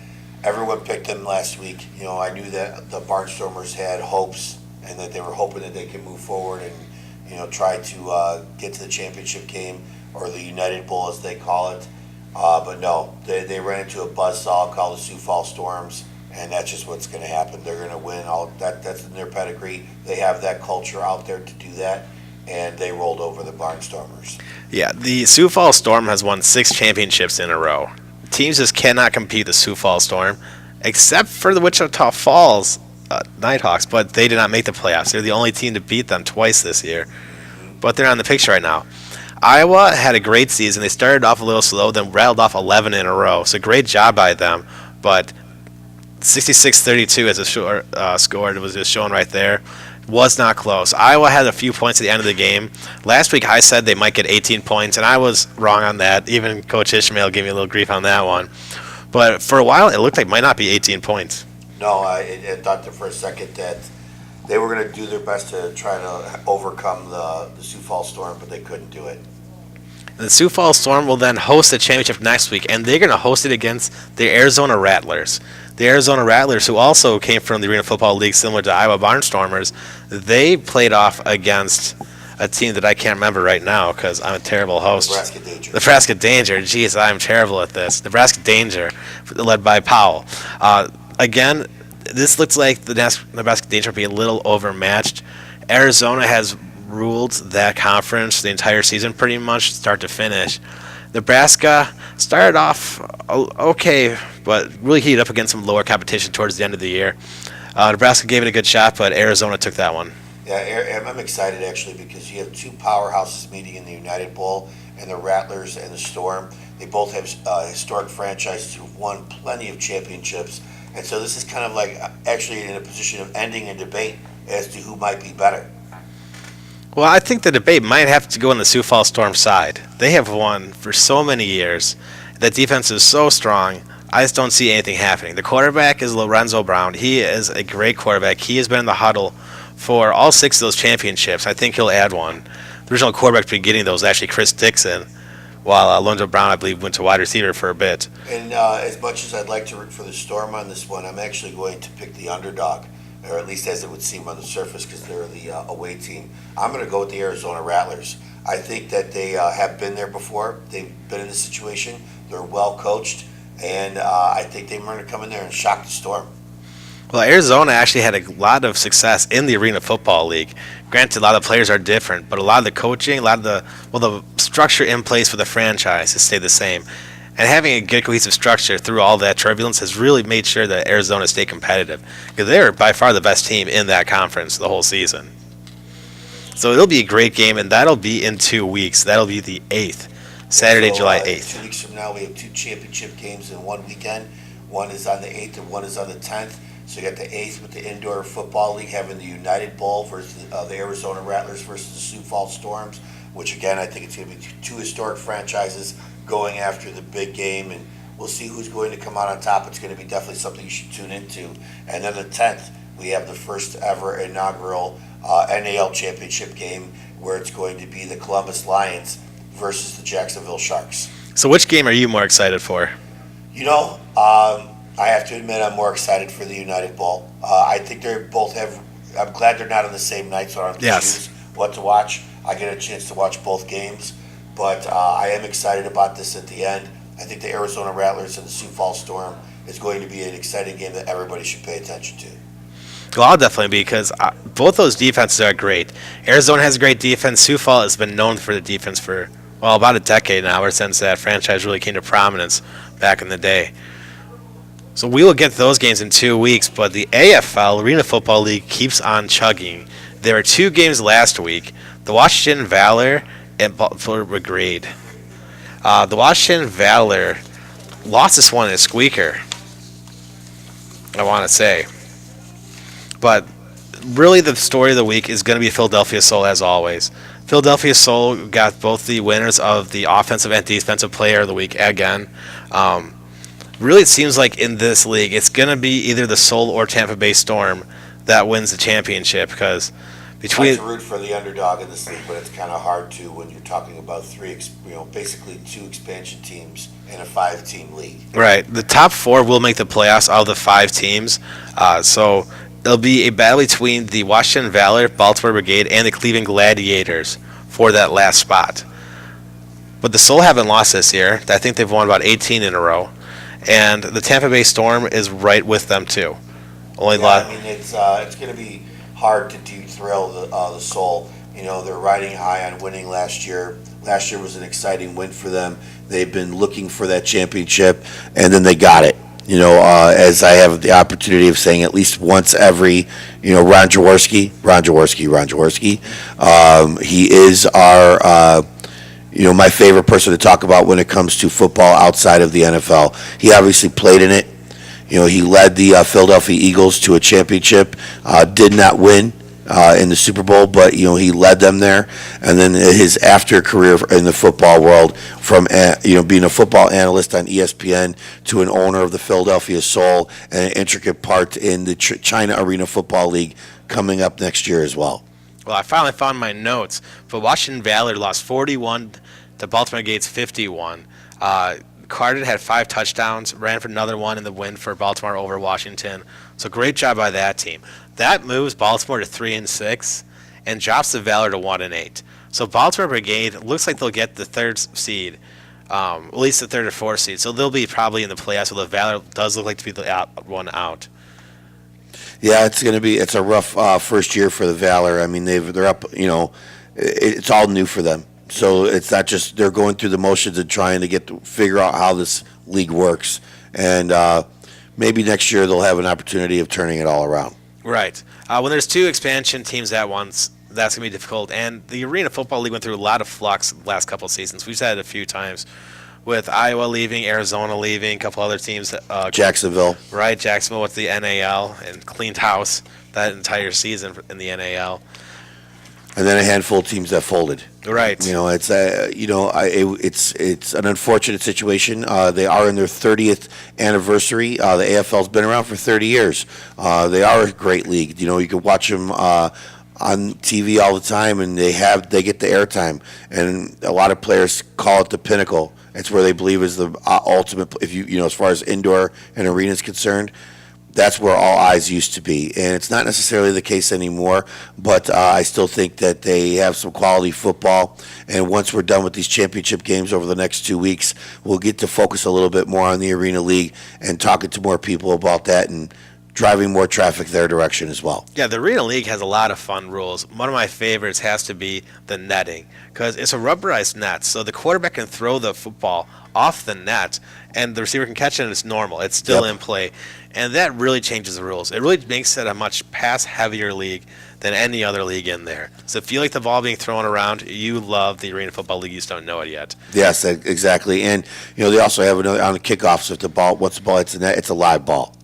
Everyone picked them last week. You know, I knew that the Barnstormers had hopes and that they were hoping that they could move forward and, you know, try to get to the championship game, or the United Bowl as they call it. But no, they ran into a buzzsaw called the Sioux Falls Storms, and that's just what's going to happen. They're going to win. That's in their pedigree. They have that culture out there to do that, and they rolled over the Barnstormers. Yeah, the Sioux Falls Storm has won 6 championships in a row. Teams just cannot compete the Sioux Falls Storm, except for the Wichita Falls Nighthawks, but they did not make the playoffs. They're the only team to beat them twice this year, but they're on the picture right now. Iowa had a great season. They started off a little slow, then rattled off 11 in a row. So great job by them, but 66-32 as a score was just shown right there. Was not close. Iowa had a few points at the end of the game. Last week I said they might get 18 points, and I was wrong on that. Even Coach Ishmael gave me a little grief on that one. But for a while it looked like it might not be 18 points. No, I thought for a second that they were going to do their best to try to overcome the Sioux Falls Storm, but they couldn't do it. The Sioux Falls Storm will then host the championship next week, and they're going to host it against the Arizona Rattlers. The Arizona Rattlers, who also came from the Arena Football League, similar to Iowa Barnstormers, they played off against a team that I can't remember right now because I'm a terrible host. Nebraska Danger. Nebraska Danger. Jeez, I'm terrible at this. Nebraska Danger, led by Powell. Again, this looks like the Nebraska Danger will be a little overmatched. Arizona has ruled that conference the entire season pretty much, start to finish. Nebraska started off okay, but really heated up against some lower competition towards the end of the year. Nebraska gave it a good shot, but Arizona took that one. Yeah, I'm excited actually because you have two powerhouses meeting in the United Bowl, and the Rattlers and the Storm. They both have historic franchises who've won plenty of championships, and so this is kind of like actually in a position of ending a debate as to who might be better. Well, I think the debate might have to go on the Sioux Falls Storm side. They have won for so many years. That defense is so strong. I just don't see anything happening. The quarterback is Lorenzo Brown. He is a great quarterback. He has been in the huddle for all 6 of those championships. I think he'll add one. The original quarterback beginning those was actually Chris Dixon, while Lorenzo Brown, I believe, went to wide receiver for a bit. And as much as I'd like to root for the Storm on this one, I'm actually going to pick the underdog, or at least as it would seem on the surface, because they're the away team. I'm going to go with the Arizona Rattlers. I think that they have been there before. They've been in this situation. They're well coached, and I think they're going to come in there and shock the Storm. Well, Arizona actually had a lot of success in the Arena Football League. Granted, a lot of the players are different, but a lot of the coaching, a lot of the structure in place for the franchise has stayed the same. And having a good cohesive structure through all that turbulence has really made sure that Arizona stay competitive, because they're by far the best team in that conference the whole season. So it'll be a great game, and that'll be in 2 weeks. That'll be the 8th, Saturday, July 8th. 2 weeks from now, we have 2 championship games in one weekend. One is on the 8th and one is on the 10th. So you got the 8th with the Indoor Football League having the United Bowl versus the Arizona Rattlers versus the Sioux Falls Storms, which again, I think it's going to be 2 historic franchises going after the big game, and we'll see who's going to come out on top. It's going to be definitely something you should tune into. And then the 10th, we have the first ever inaugural NAL championship game, where it's going to be the Columbus Lions versus the Jacksonville Sharks. So which game are you more excited for? You know, I have to admit I'm more excited for the United Bowl. I think they both have. I'm glad they're not on the same night, so I don't have to choose what to watch. I get a chance to watch both games, but I am excited about this at the end. I think the Arizona Rattlers and the Sioux Falls Storm is going to be an exciting game that everybody should pay attention to. Well, I'll definitely be, because both those defenses are great. Arizona has a great defense. Sioux Falls has been known for the defense for, well, about a decade now, ever since that franchise really came to prominence back in the day. So we will get those games in 2 weeks, but the AFL, Arena Football League, keeps on chugging. There were 2 games last week, the Washington Valor and Butler Brigade. The Washington Valor lost this one in a squeaker, I want to say. But really the story of the week is going to be Philadelphia Soul, as always. Philadelphia Soul got both the winners of the Offensive and Defensive Player of the Week again. Really, it seems like in this league, it's going to be either the Soul or Tampa Bay Storm that wins the championship, because like to root for the underdog in this league, but it's kind of hard to when you're talking about basically 2 expansion teams in a 5-team league. Right. The top 4 will make the playoffs out of the 5 teams. So there'll be a battle between the Washington Valor, Baltimore Brigade, and the Cleveland Gladiators for that last spot. But the Soul haven't lost this year. I think they've won about 18 in a row. And the Tampa Bay Storm is right with them, too. It's going to be hard to derail the Soul. They're riding high on winning last year. Last year was an exciting win for them. They've been looking for that championship, and then they got it. As I have the opportunity of saying at least once every, Ron Jaworski. He is our, my favorite person to talk about when it comes to football outside of the NFL. He obviously played in it. He led the Philadelphia Eagles to a championship, did not win in the Super Bowl, but he led them there. And then his after career in the football world, from being a football analyst on ESPN to an owner of the Philadelphia Soul and an intricate part in the China Arena Football League coming up next year as well. Well, I finally found my notes. But Washington Valor lost 41 to Baltimore Gates 51. Carter had 5 touchdowns, ran for another one in the win for Baltimore over Washington. So great job by that team. That moves Baltimore to 3-6 and drops the Valor to 1-8. So Baltimore Brigade looks like they'll get the 3rd seed, at least the 3rd or 4th seed. So they'll be probably in the playoffs. So the Valor does look like to be the one out. Yeah, it's a rough first year for the Valor. I mean, they're up. It's all new for them. So it's not just they're going through the motions and trying to figure out how this league works. And maybe next year they'll have an opportunity of turning it all around. Right. When there's 2 expansion teams at once, that's going to be difficult. And the Arena Football League went through a lot of flux the last couple of seasons. We've said it a few times with Iowa leaving, Arizona leaving, a couple other teams. Jacksonville. Right, Jacksonville with the NAL and cleaned house that entire season in the NAL. And then a handful of teams that folded. Right. It's it's an unfortunate situation. They are in their 30th anniversary. The AFL's been around for 30 years. They are a great league. You can watch them on TV all the time, and they get the airtime. And a lot of players call it the pinnacle. It's where they believe is the ultimate. If as far as indoor and arena is concerned. That's where all eyes used to be, and it's not necessarily the case anymore, but I still think that they have some quality football, and once we're done with these championship games over the next 2 weeks, we'll get to focus a little bit more on the Arena League and talking to more people about that and driving more traffic their direction as well. Yeah, the Arena League has a lot of fun rules. One of my favorites has to be the netting, because it's a rubberized net, so the quarterback can throw the football off the net, and the receiver can catch it, and it's normal. It's still in play. And that really changes the rules. It really makes it a much pass-heavier league than any other league in there. So if you like the ball being thrown around, you love the Arena Football League. You just don't know it yet. Yes, exactly. And they also have another on the kickoffs. If once the ball hits the net, it's a live ball.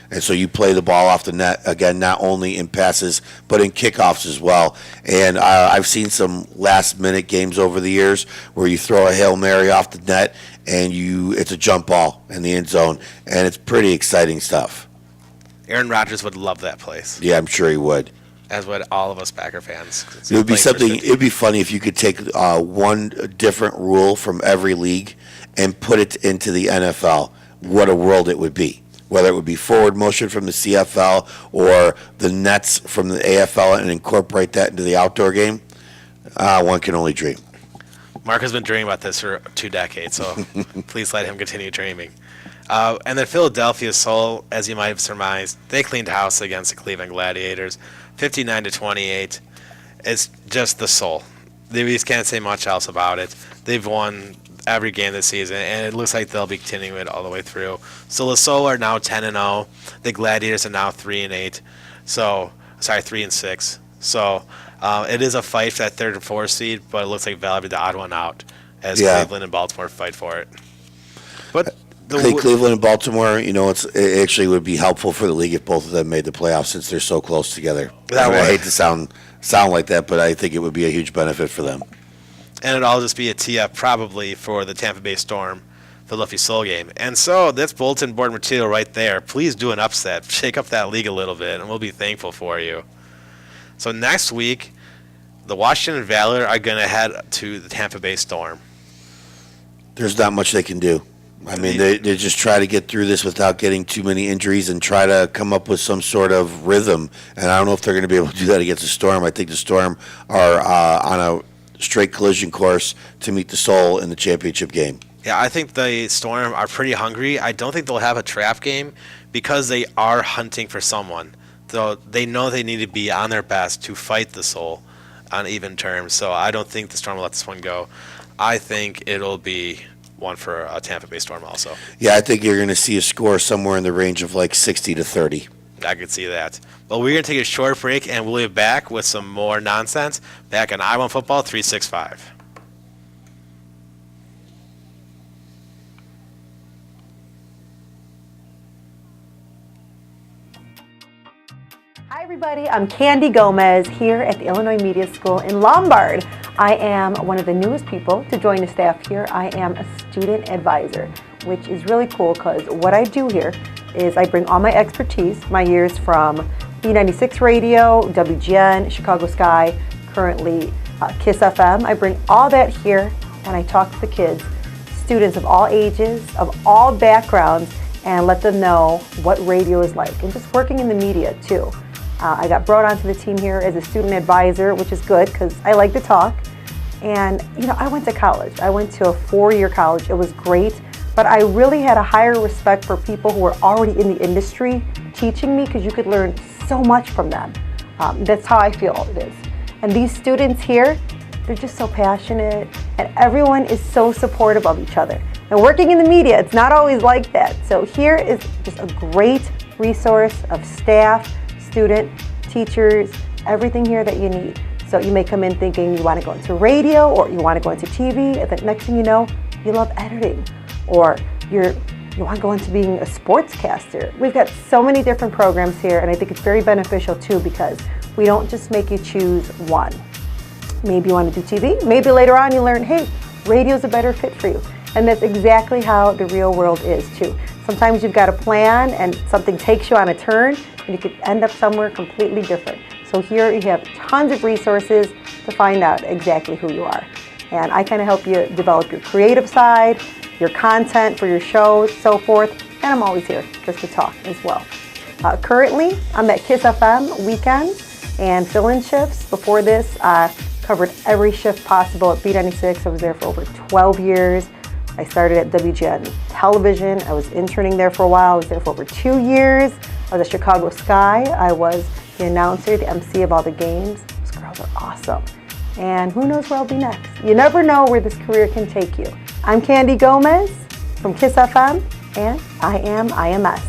And so you play the ball off the net, again, not only in passes, but in kickoffs as well. And I've seen some last-minute games over the years where you throw a Hail Mary off the net, and it's a jump ball in the end zone, and it's pretty exciting stuff. Aaron Rodgers would love that place. Yeah, I'm sure he would. As would all of us Packer fans. It would be something. It would be funny if you could take one different rule from every league and put it into the NFL. What a world it would be. Whether it would be forward motion from the CFL or the nets from the AFL and incorporate that into the outdoor game, one can only dream. Mark has been dreaming about this for 2 decades, so please let him continue dreaming. And then Philadelphia Soul, as you might have surmised, they cleaned house against the Cleveland Gladiators, 59-28. It's just the Soul. They just can't say much else about it. They've won every game this season, and it looks like they'll be continuing it all the way through. So the Soul are now 10-0. The Gladiators are now 3-8. 3-6. So it is a fight for that 3rd and 4th seed, but it looks like Val will be the odd one out as Cleveland and Baltimore fight for it. But Cleveland and Baltimore, it actually would be helpful for the league if both of them made the playoffs since they're so close together. I hate to sound like that, but I think it would be a huge benefit for them. And it'll all just be a tee-up probably for the Tampa Bay Storm Philadelphia Soul game. And so that's bulletin board material right there. Please do an upset. Shake up that league a little bit, and we'll be thankful for you. So next week, the Washington Valor are going to head to the Tampa Bay Storm. There's not much they can do. I mean, they just try to get through this without getting too many injuries and try to come up with some sort of rhythm. And I don't know if they're going to be able to do that against the Storm. I think the Storm are on a straight collision course to meet the Soul in the championship game. Yeah, I think the Storm are pretty hungry. I don't think they'll have a trap game because they are hunting for someone. So they know they need to be on their best to fight the Soul on even terms. So I don't think the Storm will let this one go. I think it'll be one for a Tampa Bay Storm also. Yeah, I think you're going to see a score somewhere in the range of like 60-30. I could see that. Well, we're going to take a short break, and we'll be back with some more nonsense back on I Want Football 365. Hi everybody, I'm Candy Gomez here at the Illinois Media School in Lombard. I am one of the newest people to join the staff here. I am a student advisor, which is really cool because what I do here is I bring all my expertise, my years from B96 Radio, WGN, Chicago Sky, currently KISS FM. I bring all that here and I talk to the kids, students of all ages, of all backgrounds, and let them know what radio is like and just working in the media too. I got brought onto the team here as a student advisor, which is good because I like to talk. And you know, I went to college. I went to a 4-year college. It was great, but I really had a higher respect for people who were already in the industry teaching me because you could learn so much from them. That's how I feel it is. And these students here, they're just so passionate and everyone is so supportive of each other. And working in the media, it's not always like that. So here is just a great resource of staff, student, teachers, everything here that you need. So you may come in thinking you want to go into radio or you want to go into TV, and the next thing you know, you love editing, or you want to go into being a sportscaster. We've got so many different programs here, and I think it's very beneficial too because we don't just make you choose one. Maybe you want to do TV, maybe later on you learn, hey, radio's a better fit for you. And that's exactly how the real world is too. Sometimes you've got a plan and something takes you on a turn and you could end up somewhere completely different. So here you have tons of resources to find out exactly who you are. And I kind of help you develop your creative side, your content for your shows, so forth. And I'm always here just to talk as well. Currently, I'm at KISS FM weekends and fill-in shifts. Before this, I covered every shift possible at B96. I was there for over 12 years. I started at WGN Television. I was interning there for a while. I was there for over 2 years. I was at Chicago Sky. I was the announcer, the MC of all the games. Those girls are awesome. And who knows where I'll be next. You never know where this career can take you. I'm Candy Gomez from KISS FM, and I am IMS.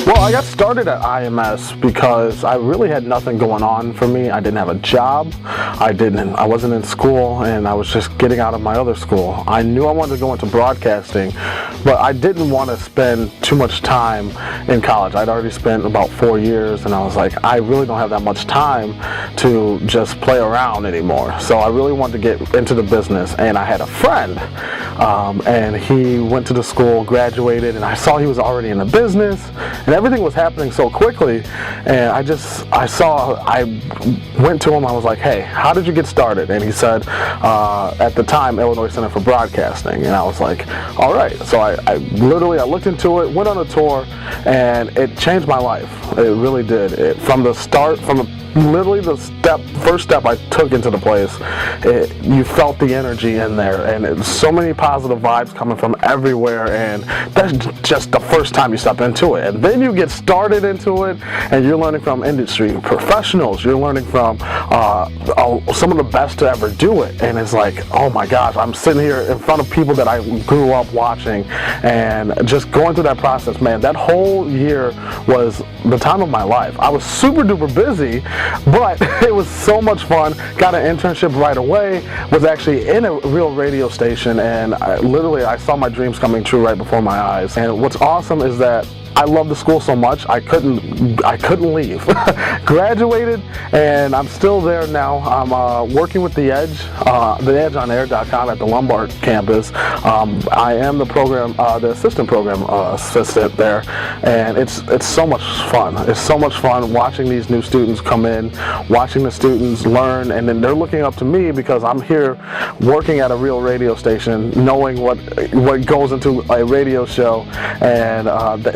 Well, I got started at IMS because I really had nothing going on for me. I didn't have a job. I wasn't in school, and I was just getting out of my other school. I knew I wanted to go into broadcasting, but I didn't want to spend too much time in college. I'd already spent about 4 years, and I was like, I really don't have that much time to just play around anymore. So I really wanted to get into the business, and I had a friend, and he went to the school, graduated, and I saw he was already in the business, and everything was happening so quickly, and I went to him, I was like, hey, how did you get started? And he said, at the time, Illinois Center for Broadcasting, and I was like, all right. So I looked into it, went on a tour, and it changed my life. It really did. From the first step I took into the place, you felt the energy in there, and so many positive vibes coming from everywhere, and that's just the first time you step into it. And then you get started into it, and you're learning from industry professionals, you're learning from some of the best to ever do it, and it's like, oh my gosh, I'm sitting here in front of people that I grew up watching, and just going through that process, man, that whole year was the time of my life. I was super duper busy, but it was so much fun. Got an internship right away, was actually in a real radio station, and I saw my dreams coming true right before my eyes. And what's awesome is that I love the school so much, I couldn't I couldn't leave. Graduated, and I'm still there now. I'm working with The Edge, theedgeonair.com at the Lombard campus. I am the assistant program assistant there, and it's so much fun. It's so much fun watching these new students come in, watching the students learn, and then they're looking up to me because I'm here working at a real radio station, knowing what goes into a radio show, and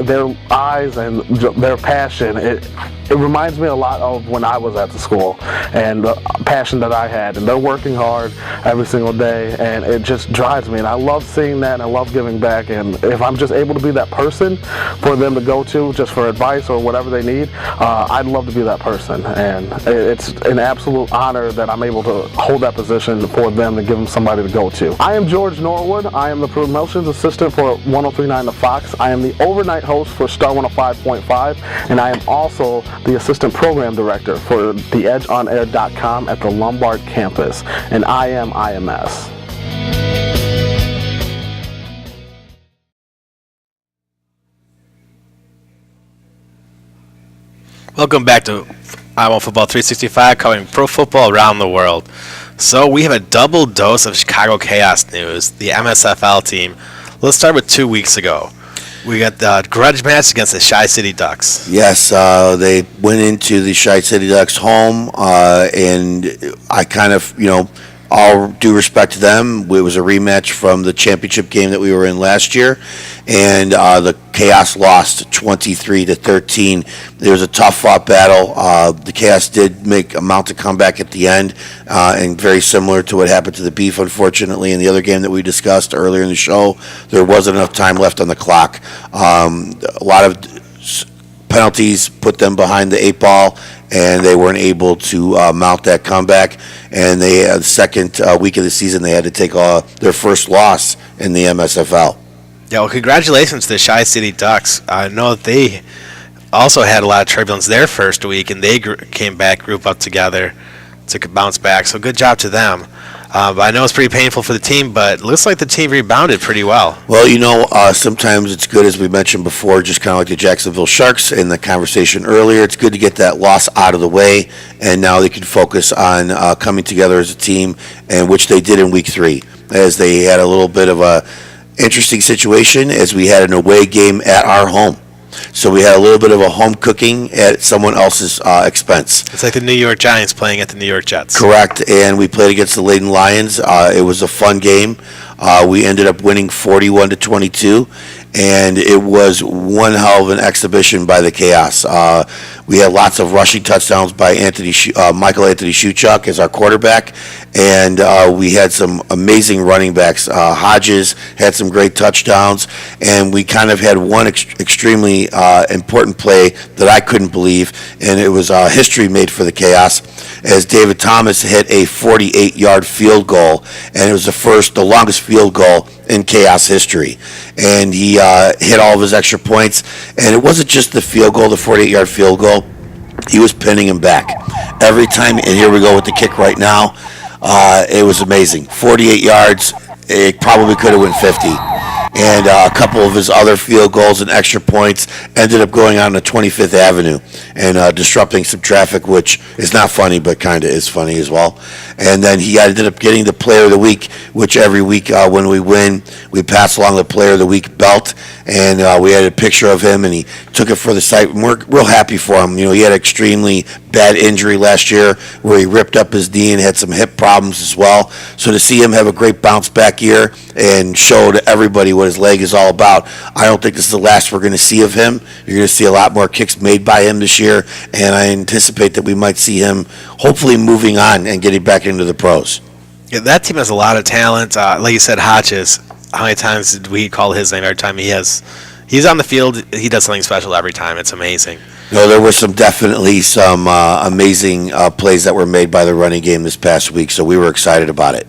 their eyes and their passion. It reminds me a lot of when I was at the school and the passion that I had, and they're working hard every single day, and it just drives me, and I love seeing that, and I love giving back, and if I'm just able to be that person for them to go to just for advice or whatever they need, I'd love to be that person, and it's an absolute honor that I'm able to hold that position for them to give them somebody to go to. I am George Norwood. I am the promotions assistant for 103.9 The Fox. I am the overnight host for Star 105.5, and I am also the assistant program director for theedgeonair.com at the Lombard campus, and I am IMS. Welcome back to Iowa Football 365, covering pro football around the world. So we have a double dose of Chicago Chaos news, the MSFL team. Let's start with 2 weeks ago. We got the grudge match against the Chi-City Ducks. Yes, they went into the Chi-City Ducks home, and I kind of, all due respect to them, it was a rematch from the championship game that we were in last year, and the Chaos lost 23-13. It was a tough-fought battle. The Chaos did mount a comeback at the end, and very similar to what happened to the Beef, unfortunately, in the other game that we discussed earlier in the show. There wasn't enough time left on the clock. A lot of penalties put them behind the 8 ball, and they weren't able to mount that comeback. And the second week of the season, they had to take their first loss in the MSFL. Yeah, well, congratulations to the Chi-City Ducks. I know that they also had a lot of turbulence their first week, and they came back, grouped up together to bounce back. So good job to them. But I know it's pretty painful for the team, but it looks like the team rebounded pretty well. Well, sometimes it's good, as we mentioned before, just kind of like the Jacksonville Sharks in the conversation earlier. It's good to get that loss out of the way, and now they can focus on coming together as a team, and which they did in Week 3, as they had a little bit of a interesting situation as we had an away game at our home. So we had a little bit of a home cooking at someone else's expense. It's like the New York Giants playing at the New York Jets. Correct, and we played against the Leyden Lions. It was a fun game. We ended up winning 41-22, and it was one hell of an exhibition by the Chaos. We had lots of rushing touchdowns by Michael Anthony Shuchuk as our quarterback, and we had some amazing running backs. Hodges had some great touchdowns, and we kind of had one extremely important play that I couldn't believe, and it was history made for the Chaos, as David Thomas hit a 48-yard field goal, and it was the longest field goal in Chaos history, and he hit all of his extra points, and it wasn't just the field goal, the 48-yard field goal. He was pinning him back every time, and here we go with the kick right now. It was amazing. 48 yards. It probably could have went 50. And a couple of his other field goals and extra points ended up going on to 25th Avenue and disrupting some traffic, which is not funny, but kind of is funny as well. And then he ended up getting the Player of the Week, which every week when we win, we pass along the Player of the Week belt. And we had a picture of him, and he took it for the site. And we're real happy for him. He had an extremely bad injury last year where he ripped up his knee and had some hip problems as well. So to see him have a great bounce back year and show to everybody what his leg is all about, I don't think this is the last we're going to see of him. You're going to see a lot more kicks made by him this year, and I anticipate that we might see him hopefully moving on and getting back into the pros. Yeah, that team has a lot of talent. Like you said, Hodges, how many times did we call his name every time he's on the field? He does something special every time. It's amazing. There were definitely some amazing plays that were made by the running game this past week, so we were excited about it.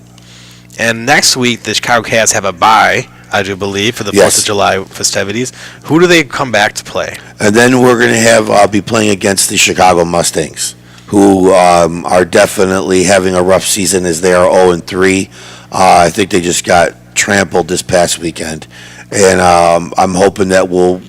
And next week, the Chicago Chaos have a bye, I do believe, for the 4th of July festivities. Who do they come back to play? And then we're going to be playing against the Chicago Mustangs, who are definitely having a rough season as they are 0-3. I think they just got trampled this past weekend. And I'm hoping that we'll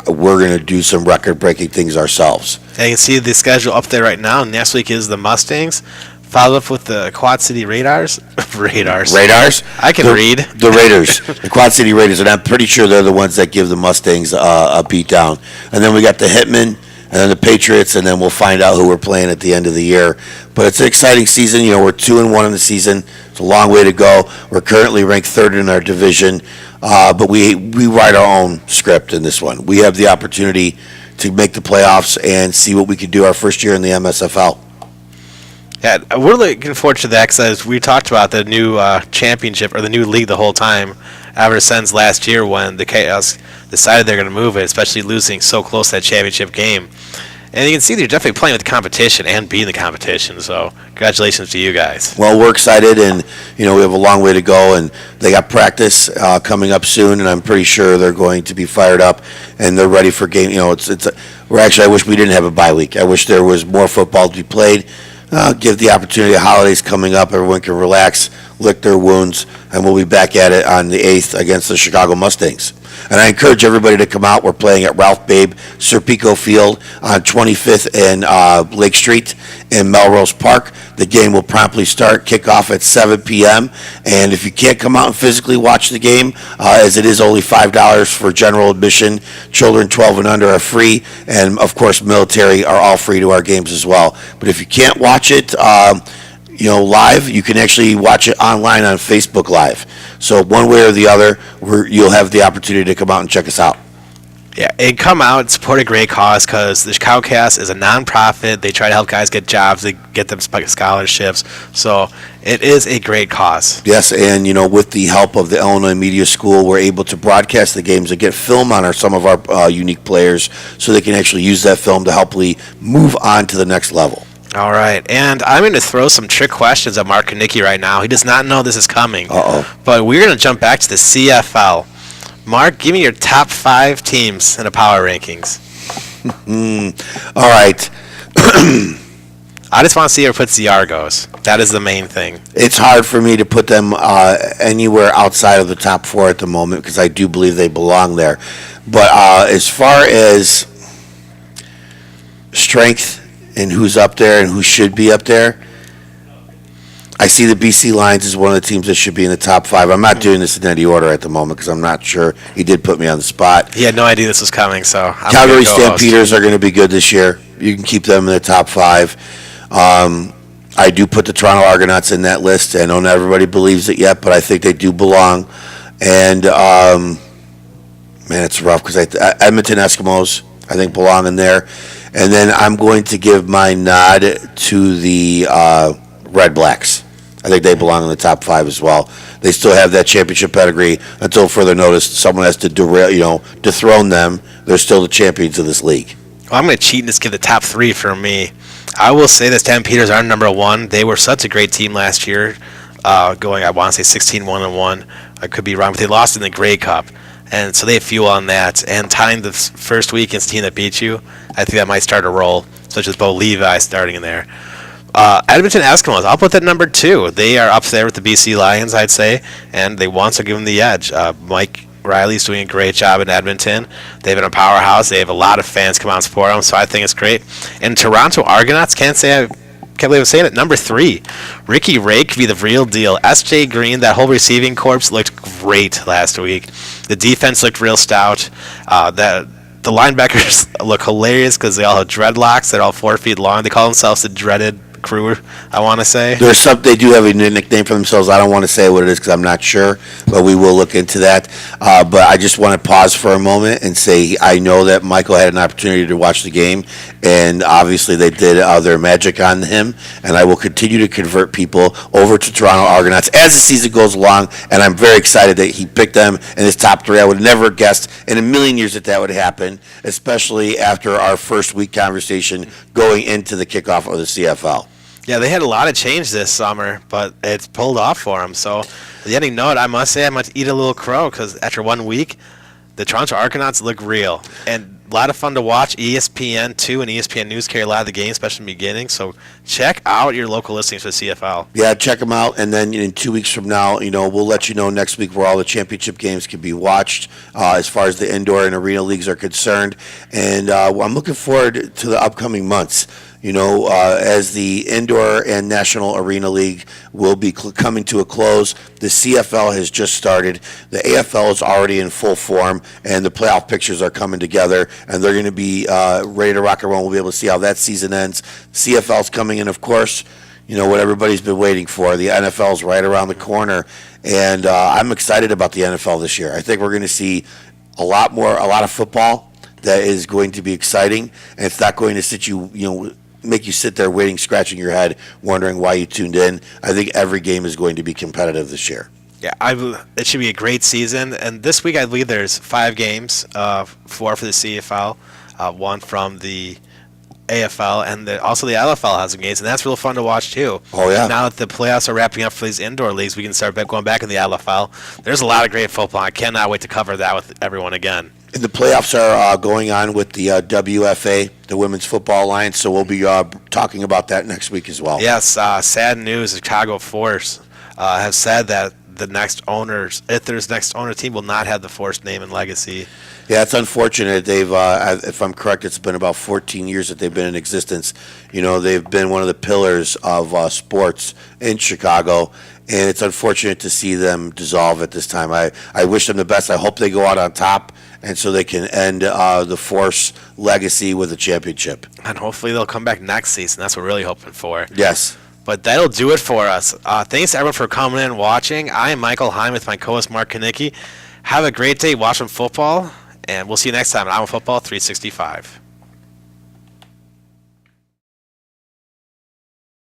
we're going to do some record-breaking things ourselves. And you can see the schedule up there right now. Next week is the Mustangs, followed up with the Quad City Raiders. Raiders? I can read. The Raiders, the Quad City Raiders, and I'm pretty sure they're the ones that give the Mustangs a beat down. And then we got the Hitmen, and then the Patriots, and then we'll find out who we're playing at the end of the year. But it's an exciting season. You know, we're 2-1 in the season. It's a long way to go. We're currently ranked third in our division, but we write our own script in this one. We have the opportunity to make the playoffs and see what we can do our first year in the MSFL. Yeah, we're looking forward to that because we talked about the new championship or the new league the whole time ever since last year when the Chaos decided they're going to move it, especially losing so close to that championship game. And you can see they're definitely playing with the competition and beating the competition. So congratulations to you guys. Well, we're excited, and we have a long way to go. And they got practice coming up soon, and I'm pretty sure they're going to be fired up and they're ready for game. I wish we didn't have a bye week. I wish there was more football to be played. Give the opportunity. Holidays coming up, everyone can relax, lick their wounds, and we'll be back at it on the 8th against the Chicago Mustangs. And I encourage everybody to come out. We're playing at Ralph Babe Serpico Field on 25th and Lake Street in Melrose Park. The game will promptly start, kickoff at 7 p.m. And if you can't come out and physically watch the game, as it is only $5 for general admission, children 12 and under are free, and of course military are all free to our games as well. But if you can't watch it, live, you can actually watch it online on Facebook Live. So one way or the other, you'll have the opportunity to come out and check us out. Yeah, and come out and support a great cause because the Chicago Cast is a nonprofit. They try to help guys get jobs, they get them scholarships. So it is a great cause. Yes, and with the help of the Illinois Media School, we're able to broadcast the games and get film on some of our unique players so they can actually use that film to help move on to the next level. All right, and I'm going to throw some trick questions at Mark Kanicki right now. He does not know this is coming. But we're going to jump back to the CFL. Mark, give me your top 5 teams in the power rankings. All right. I just want to see where it puts the Argos. That is the main thing. It's hard for me to put them anywhere outside of the top 4 at the moment because I do believe they belong there. But as far as strength and who's up there and who should be up there, I see the BC Lions as one of the teams that should be in the top 5. I'm not doing this in any order at the moment because I'm not sure. He did put me on the spot. He had no idea this was coming, so I'm Calgary Stampeders are going to be good this year. You can keep them in the top 5. I do put the Toronto Argonauts in that list. I know not everybody believes it yet, but I think they do belong. And, man, it's rough because Edmonton Eskimos, I think, belong in there. And then I'm going to give my nod to the Red Blacks. I think they belong in the top 5 as well. They still have that championship pedigree until further notice. Someone has to dethrone them. They're still the champions of this league. Well, I'm going to cheat and just give the top 3 for me. I will say the Stampeders are number 1. They were such a great team last year, going, I want to say 16-1-1. I could be wrong, but they lost in the Grey Cup. And so they have fuel on that. And tying the first week against the team that beat you, I think that might start a roll, such as Bo Levi starting in there. Edmonton Eskimos, I'll put that number 2. They are up there with the BC Lions, I'd say, and they want to give them the edge. Mike Riley's doing a great job in Edmonton. They've been a powerhouse. They have a lot of fans come out and support them, so I think it's great. And Toronto Argonauts, can't believe I'm saying it, number 3. Ricky Ray could be the real deal. S.J. Green, that whole receiving corps looked great last week. The defense looked real stout. The linebackers look hilarious because they all have dreadlocks. They're all 4 feet long. They call themselves the Dreaded Crew, I want to say. They do have a new nickname for themselves. I don't want to say what it is because I'm not sure, but we will look into that. But I just want to pause for a moment and say I know that Michael had an opportunity to watch the game, and obviously they did their magic on him, and I will continue to convert people over to Toronto Argonauts as the season goes along, and I'm very excited that he picked them in his top 3. I would have never guessed in a million years that would happen, especially after our first week conversation going into the kickoff of the CFL. Yeah, they had a lot of change this summer, but it's pulled off for them. So, the ending note, I must say I must eat a little crow because after 1 week, the Toronto Argonauts look real. And A lot of fun to watch. ESPN2 and ESPN News carry a lot of the games, especially in the beginning. So check out your local listings for the CFL. Yeah, check them out, and then in 2 weeks from now, we'll let you know next week where all the championship games can be watched as far as the indoor and arena leagues are concerned. And I'm looking forward to the upcoming months. As the Indoor and National Arena League will be coming to a close, the CFL has just started. The AFL is already in full form, and the playoff pictures are coming together, and they're going to be ready to rock and roll. We'll be able to see how that season ends. CFL's coming in, of course. What everybody's been waiting for. The NFL's right around the corner, and I'm excited about the NFL this year. I think we're going to see a lot of football that is going to be exciting, and it's not going to make you sit there waiting, scratching your head, wondering why you tuned in. I think every game is going to be competitive this year. Yeah, it should be a great season. And this week, I believe there's 5 games, 4 for the CFL, 1 from the AFL, and also the LFL has some games, and that's real fun to watch too. Oh, yeah. Now that the playoffs are wrapping up for these indoor leagues, we can start going back in the LFL. There's a lot of great football. I cannot wait to cover that with everyone again. And the playoffs are going on with the WFA, the Women's Football Alliance, so we'll be talking about that next week as well. Yes, sad news. Chicago Force has said that the next owners, if there's next owner team, will not have the Force name and legacy. Yeah, it's unfortunate. They've, if I'm correct, it's been about 14 years that they've been in existence. They've been one of the pillars of sports in Chicago, and it's unfortunate to see them dissolve at this time. I wish them the best. I hope they go out on top, and so they can end the Force legacy with a championship. And hopefully they'll come back next season. That's what we're really hoping for. Yes. But that'll do it for us. Thanks to everyone for coming in and watching. I am Michael Heim with my co-host Mark Kanicki. Have a great day watching football, and we'll see you next time on Iowa Football 365.